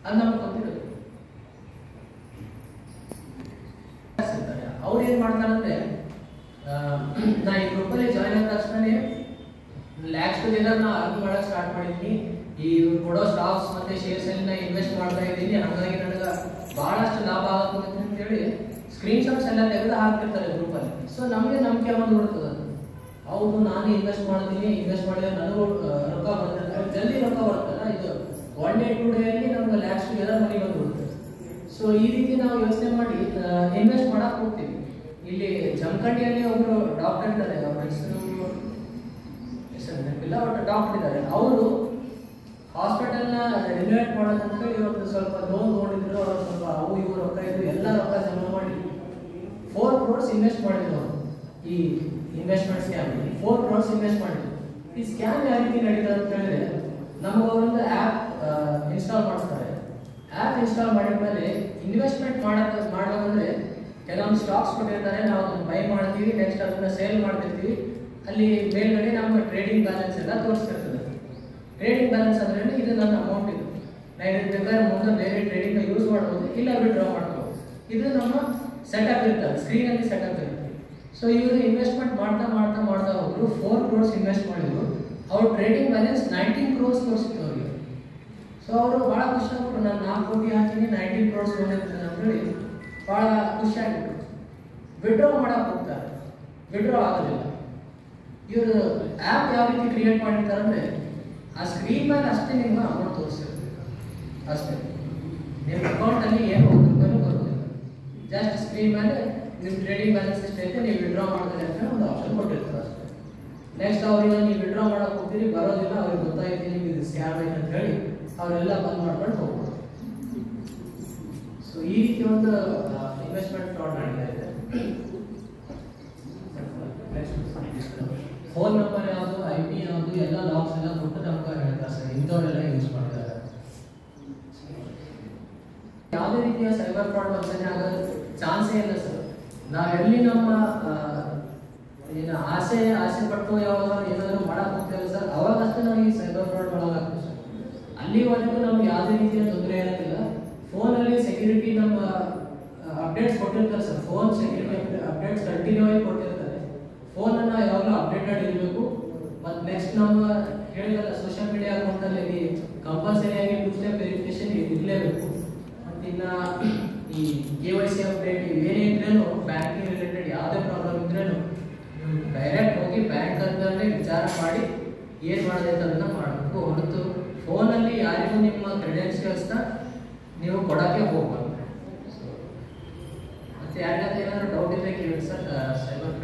ಅದು ನಮ್ಗೆ ಗೊತ್ತಿರುತ್ತೆ. ಅವ್ರು ಏನು ಮಾಡ್ತಾರಂದ್ರೆ, ನಾ ಈ ಗ್ರೂಪಲ್ಲಿ ಜಾಯ್ನ್ ಆದ ತಕ್ಷಣನೇ ಲ್ಯಾಕ್ಸ್ ಟುಗೆದರ್ ನಾ ಅರ್ನ್ ಮಾಡೋಕೆ ಸ್ಟಾರ್ಟ್ ಮಾಡಿದ್ದೀನಿ. ಈ ಕೊಡೋ ಸ್ಟಾಕ್ಸ್ ಮತ್ತೆ ಶೇರ್ಸ್ ಅಲ್ಲಿ ನಾ ಇನ್ವೆಸ್ಟ್ ಮಾಡ್ತಾ ಇದ್ದೀನಿ, ಹಾಗಾಗಿ ನನಗೆ ಬಹಳಷ್ಟು ಲಾಭ ಆಗುತ್ತೆ ಅಂತೇಳಿ ಸ್ಕ್ರೀನ್ ಶಾಟ್ಸ್ ಎಲ್ಲ ತೆಗೆದು ಹಾಕ್ತಿರ್ತಾರೆ ಗ್ರೂಪಲ್ಲಿ. ಸೊ ನಮಗೆ ನಂಬಿಕೆ ಬಂದು ಬಿಡ್ತದೆ, ಹೌದು ನಾನು ಇನ್ವೆಸ್ಟ್ ಮಾಡ್ತೀನಿ, ಇನ್ವೆಸ್ಟ್ ಮಾಡಿದ್ರೆ ನನಗೂ ರೊಕ್ಕ ಬರ್ತದೆ, ಜಲ್ದಿ ರೊಕ್ಕ ಬರ್ತಲ್ಲ. ಇದು 1 day 2 day ಅಲ್ಲಿ ನಮ್ಗೆ ಲ್ಯಾಕ್ಸ್ ಟುಗೆದರ್ ಮನಿ ಬಂದ್ಬಿಡುತ್ತೆ. ಸೊ ಈ ರೀತಿ ನಾವು ಯೋಚನೆ ಮಾಡಿ ಇನ್ವೆಸ್ಟ್ ಮಾಡಕ್ಕೆ ಹೋಗ್ತೀವಿ. ಇಲ್ಲಿ ಜಮಖಂಡಿಯಲ್ಲಿ ಒಬ್ರು ಡಾಕ್ಟರ್ ಇದ್ದಾರೆ, ಅವ್ರ ಹೆಸರು ನೆನಪಿಲ್ಲ, ಬಟ್ ಡಾಕ್ಟರ್ ಇದ್ದಾರೆ. ಅವರು ಹಾಸ್ಪಿಟಲ್ನ ರಿನೋವೇಟ್ ಮಾಡೋದಂತ ಹೇಳಿ ಇವತ್ತು ಸ್ವಲ್ಪ ಲೋನ್ ತೊಗೊಂಡಿದ್ರು. ಅವರು ಸ್ವಲ್ಪ ಅವು ಇವು ರೊಕ್ಕ ಇದ್ರು, ಎಲ್ಲ ರೊಕ್ಕ ಜಮಾ ಮಾಡಿ 4 crores ಇನ್ವೆಸ್ಟ್ ಮಾಡಿದ್ರು. ಅವರು ಈ ಇನ್ವೆಸ್ಟ್ಮೆಂಟ್ ಸ್ಕ್ಯಾಮ್ 4 crores ಇನ್ವೆಸ್ಟ್ ಮಾಡಿದ್ರು. ಈ ಸ್ಕ್ಯಾಮ್ ಯಾವ ರೀತಿ ನಡೀತದೆ ಅಂತ ಹೇಳಿದ್ರೆ, ನಮಗೆ ಅವರೊಂದು ಆ್ಯಪ್ ಇನ್ಸ್ಟಾಲ್ ಮಾಡಿಸ್ತಾರೆ. ಆ್ಯಪ್ ಇನ್ಸ್ಟಾಲ್ ಮಾಡಿದ ಮೇಲೆ ಇನ್ವೆಸ್ಟ್ಮೆಂಟ್ ಮಾಡಬೇಕಂದ್ರೆ ಕೆಲವೊಂದು ಸ್ಟಾಕ್ಸ್ ಕೊಟ್ಟಿರ್ತಾರೆ, ನಾವು ಅದನ್ನು ಬೈ ಮಾಡ್ತೀವಿ, ನೆಕ್ಸ್ಟ್ ಅದನ್ನು ಸೇಲ್ ಮಾಡ್ತಿರ್ತೀವಿ. ಅಲ್ಲಿ ಮೇಲ್ಗಡೆ ನಮ್ಮ ಟ್ರೇಡಿಂಗ್ ಬ್ಯಾಲೆನ್ಸ್ ಎಲ್ಲ ತೋರಿಸ್ತಿರ್ತದೆ. ಟ್ರೇಡಿಂಗ್ ಬ್ಯಾಲೆನ್ಸ್ ಅಂದ್ರೆ ಇದು ನನ್ನ ಅಮೌಂಟ್, ಇದು ನಾನು ಇದಕ್ಕೆ ಬೇಕಾದ್ರೆ ಮುಂದೆ ಬೇರೆ ಟ್ರೇಡಿಂಗ್ ಯೂಸ್ ಮಾಡ್ಬೋದು, ಇಲ್ಲ ವಿಡ್ರಾ ಮಾಡ್ಬೋದು. ಇದು ನಮ್ಮ ಸೆಟಪ್ ಇರ್ತದೆ, ಸ್ಕ್ರೀನಲ್ಲಿ ಸೆಟಪ್ ಇರುತ್ತೆ. ಸೊ ಇವರು ಇನ್ವೆಸ್ಟ್ಮೆಂಟ್ ಮಾಡ್ತಾ ಮಾಡ್ತಾ ಮಾಡ್ತಾ ಹೋದ್ರು. 4 crores ಇನ್ವೆಸ್ಟ್ ಮಾಡಿದ್ರು. ಅವ್ರ ಟ್ರೇಡಿಂಗ್ ಬ್ಯಾಲೆನ್ಸ್ 19 crores ತೋರಿಸಿತ್ತು ಅವರಿಗೆ. ಸೊ ಅವರು ಭಾಳ ಖುಷಿ ಆಗ್ಬಿಟ್ರು, ನಾನು 4 ಕೋಟಿ ಹಾಕಿನಿ 19 crores ಬಂದಿರ್ತದೆ ಅಂತೇಳಿ ಭಾಳ ಖುಷಿ ಆಗಿಬಿಟ್ರು. ವಿಡ್ರಾ ಮಾಡಕ್ಕೆ ಹೋಗ್ತಾರೆ, ವಿಡ್ರಾ ಆಗೋದಿಲ್ಲ. ಇವರು ಆ್ಯಪ್ ಯಾವ ರೀತಿ ಕ್ರಿಯೇಟ್ ಮಾಡಿರ್ತಾರೆ ಅಂದರೆ, ಆ ಸ್ಕ್ರೀನ್ ಮೇಲೆ ಅಷ್ಟೇ ನಿಮ್ಮ ಅಮೌಂಟ್ ತೋರಿಸಿರುತ್ತೆ, ಅಷ್ಟೇ. ನಿಮ್ಮ ಅಕೌಂಟಲ್ಲಿ ಏನು 1 ರೂಪಾಯಿನೂ ಬರೋದಿಲ್ಲ. ಜಸ್ಟ್ ಸ್ಕ್ರೀನ್ ಮೇಲೆ ನಿಮ್ಮ ಟ್ರೇಡಿಂಗ್ ಬ್ಯಾಲೆನ್ಸ್ ಎಷ್ಟೈತೆ, ನೀವು ವಿಡ್ರಾ ಮಾಡ್ತೀರಿ ಅಂತ ಒಂದು ಆಪ್ಷನ್ ಕೊಟ್ಟಿರ್ತಾರೆ ಅಷ್ಟೇ. ನೆಕ್ಸ್ಟ್ ಅವ್ರಿಗೆ ನೀವು ವಿಡ್ರಾ ಮಾಡೋಕೆ ಹೋಗ್ತೀರಿ, ಬರೋದಿಲ್ಲ, ಅವ್ರಿಗೆ ಗೊತ್ತಾಯ್ತು ನಿಮ್ಗೆ ಇದು ಸ್ಕ್ಯಾಮ್ ಐತೆ ಅಂತ ಹೇಳಿ ಅವರೆಲ್ಲ ಬಂದ್ ಮಾಡ್ಕೊಂಡು ಹೋಗ್ಬೋದು. ಸೊ ಈ ರೀತಿ ಒಂದು ಇನ್ವೆಸ್ಟ್ಮೆಂಟ್ ಫ್ರಾಡ್ ನಡೀತಾ ಇದೆ. ಫೋನ್ ನಂಬರ್ ಯಾವುದು, IP ಯಾವುದು, ಎಲ್ಲ ಲಾಕ್ಸ್ ಎಲ್ಲ ಕೊಟ್ಟು ನಮ್ಗೆ ಹೇಳ್ತಾರೆ ಸರ್, ಇಂಥವರೆಲ್ಲ ಯೂಸ್ ಮಾಡಿದ್ದಾರೆ. ಯಾವುದೇ ರೀತಿಯ ಸೈಬರ್ ಫ್ರಾಡ್ ವಂಚನೆ ಆಗೋದು ಚಾನ್ಸೇ ಇಲ್ಲ ಸರ್. ನಾವೆಲ್ಲಿ ನಮ್ಮ ಏನು ಆಸೆ ಪಟ್ಟು ಯಾವಾಗ ಏನಾದರೂ ಮಾಡಕ್ಕೆ ಹೋಗ್ತೇವೆ ಸರ್, ಅವಾಗಷ್ಟೇ ನಾವು ಈ ಸೈಬರ್ ಫ್ರಾಡ್ ಒಳಗಾಗ್ತೀವಿ ಸರ್. ಅಲ್ಲಿವರೆಗೂ ನಮ್ಗೆ ಯಾವುದೇ ರೀತಿಯ ತೊಂದರೆ ಇರೋದಿಲ್ಲ. ಫೋನಲ್ಲಿ ಸೆಕ್ಯೂರಿಟಿ ನಮ್ಮ ಅಪ್ಡೇಟ್ಸ್ ಕೊಟ್ಟಿರ್ತಾರೆ sir. Phone security updates continue ಆಗಿ ಕೊಟ್ಟಿರ್ತಾರೆ. ಫೋನನ್ನು ಯಾವಾಗಲೂ ಅಪ್ಡೇಟೆಡ್ ಇರಬೇಕು. ಮತ್ತು ನೆಕ್ಸ್ಟ್ ನಮ್ಮ ಹೇಳಿದಲ್ಲ, ಸೋಷಿಯಲ್ ಮೀಡಿಯಾ ಅಕೌಂಟಲ್ಲಿ ಕಂಪಲ್ಸರಿ ಆಗಿ 2 step ವೆರಿಫಿಕೇಶನ್ ಇರಲೇಬೇಕು. ಮತ್ತು ಇನ್ನು ಈ KYC ಅಪ್ಡೇಟ್ ಏನೇ ಇದ್ರೇನು, ಬ್ಯಾಂಕಿಂಗ್ ರಿಲೇಟೆಡ್ ಯಾವುದೇ ಪ್ರಾಬ್ಲಮ್ ಇದ್ರೇನು ನೀವು ಡೈರೆಕ್ಟ್ ಹೋಗಿ ಬ್ಯಾಂಕ್ ಅಂತಲೇ ವಿಚಾರ ಮಾಡಿ ಏನು ಮಾಡೋದೈತೆ ಅದನ್ನು ಮಾಡಬೇಕು. ಹೊರತು ಫೋನಲ್ಲಿ ಯಾರಿಗೂ ನಿಮ್ಮ ಕ್ರೆಡೆನ್ಷಿಯಲ್ಸ್ನ ನೀವು ಕೊಡೋಕ್ಕೆ ಹೋಗ್ಬಾರ್ದು. ಮತ್ತು ಯಾರಿಗಾದ್ರೂ ಏನಾದರೂ ಡೌಟ್ ಇದ್ದರೆ ಕೇಳಿ ಸರ್, ಸೈಬರ್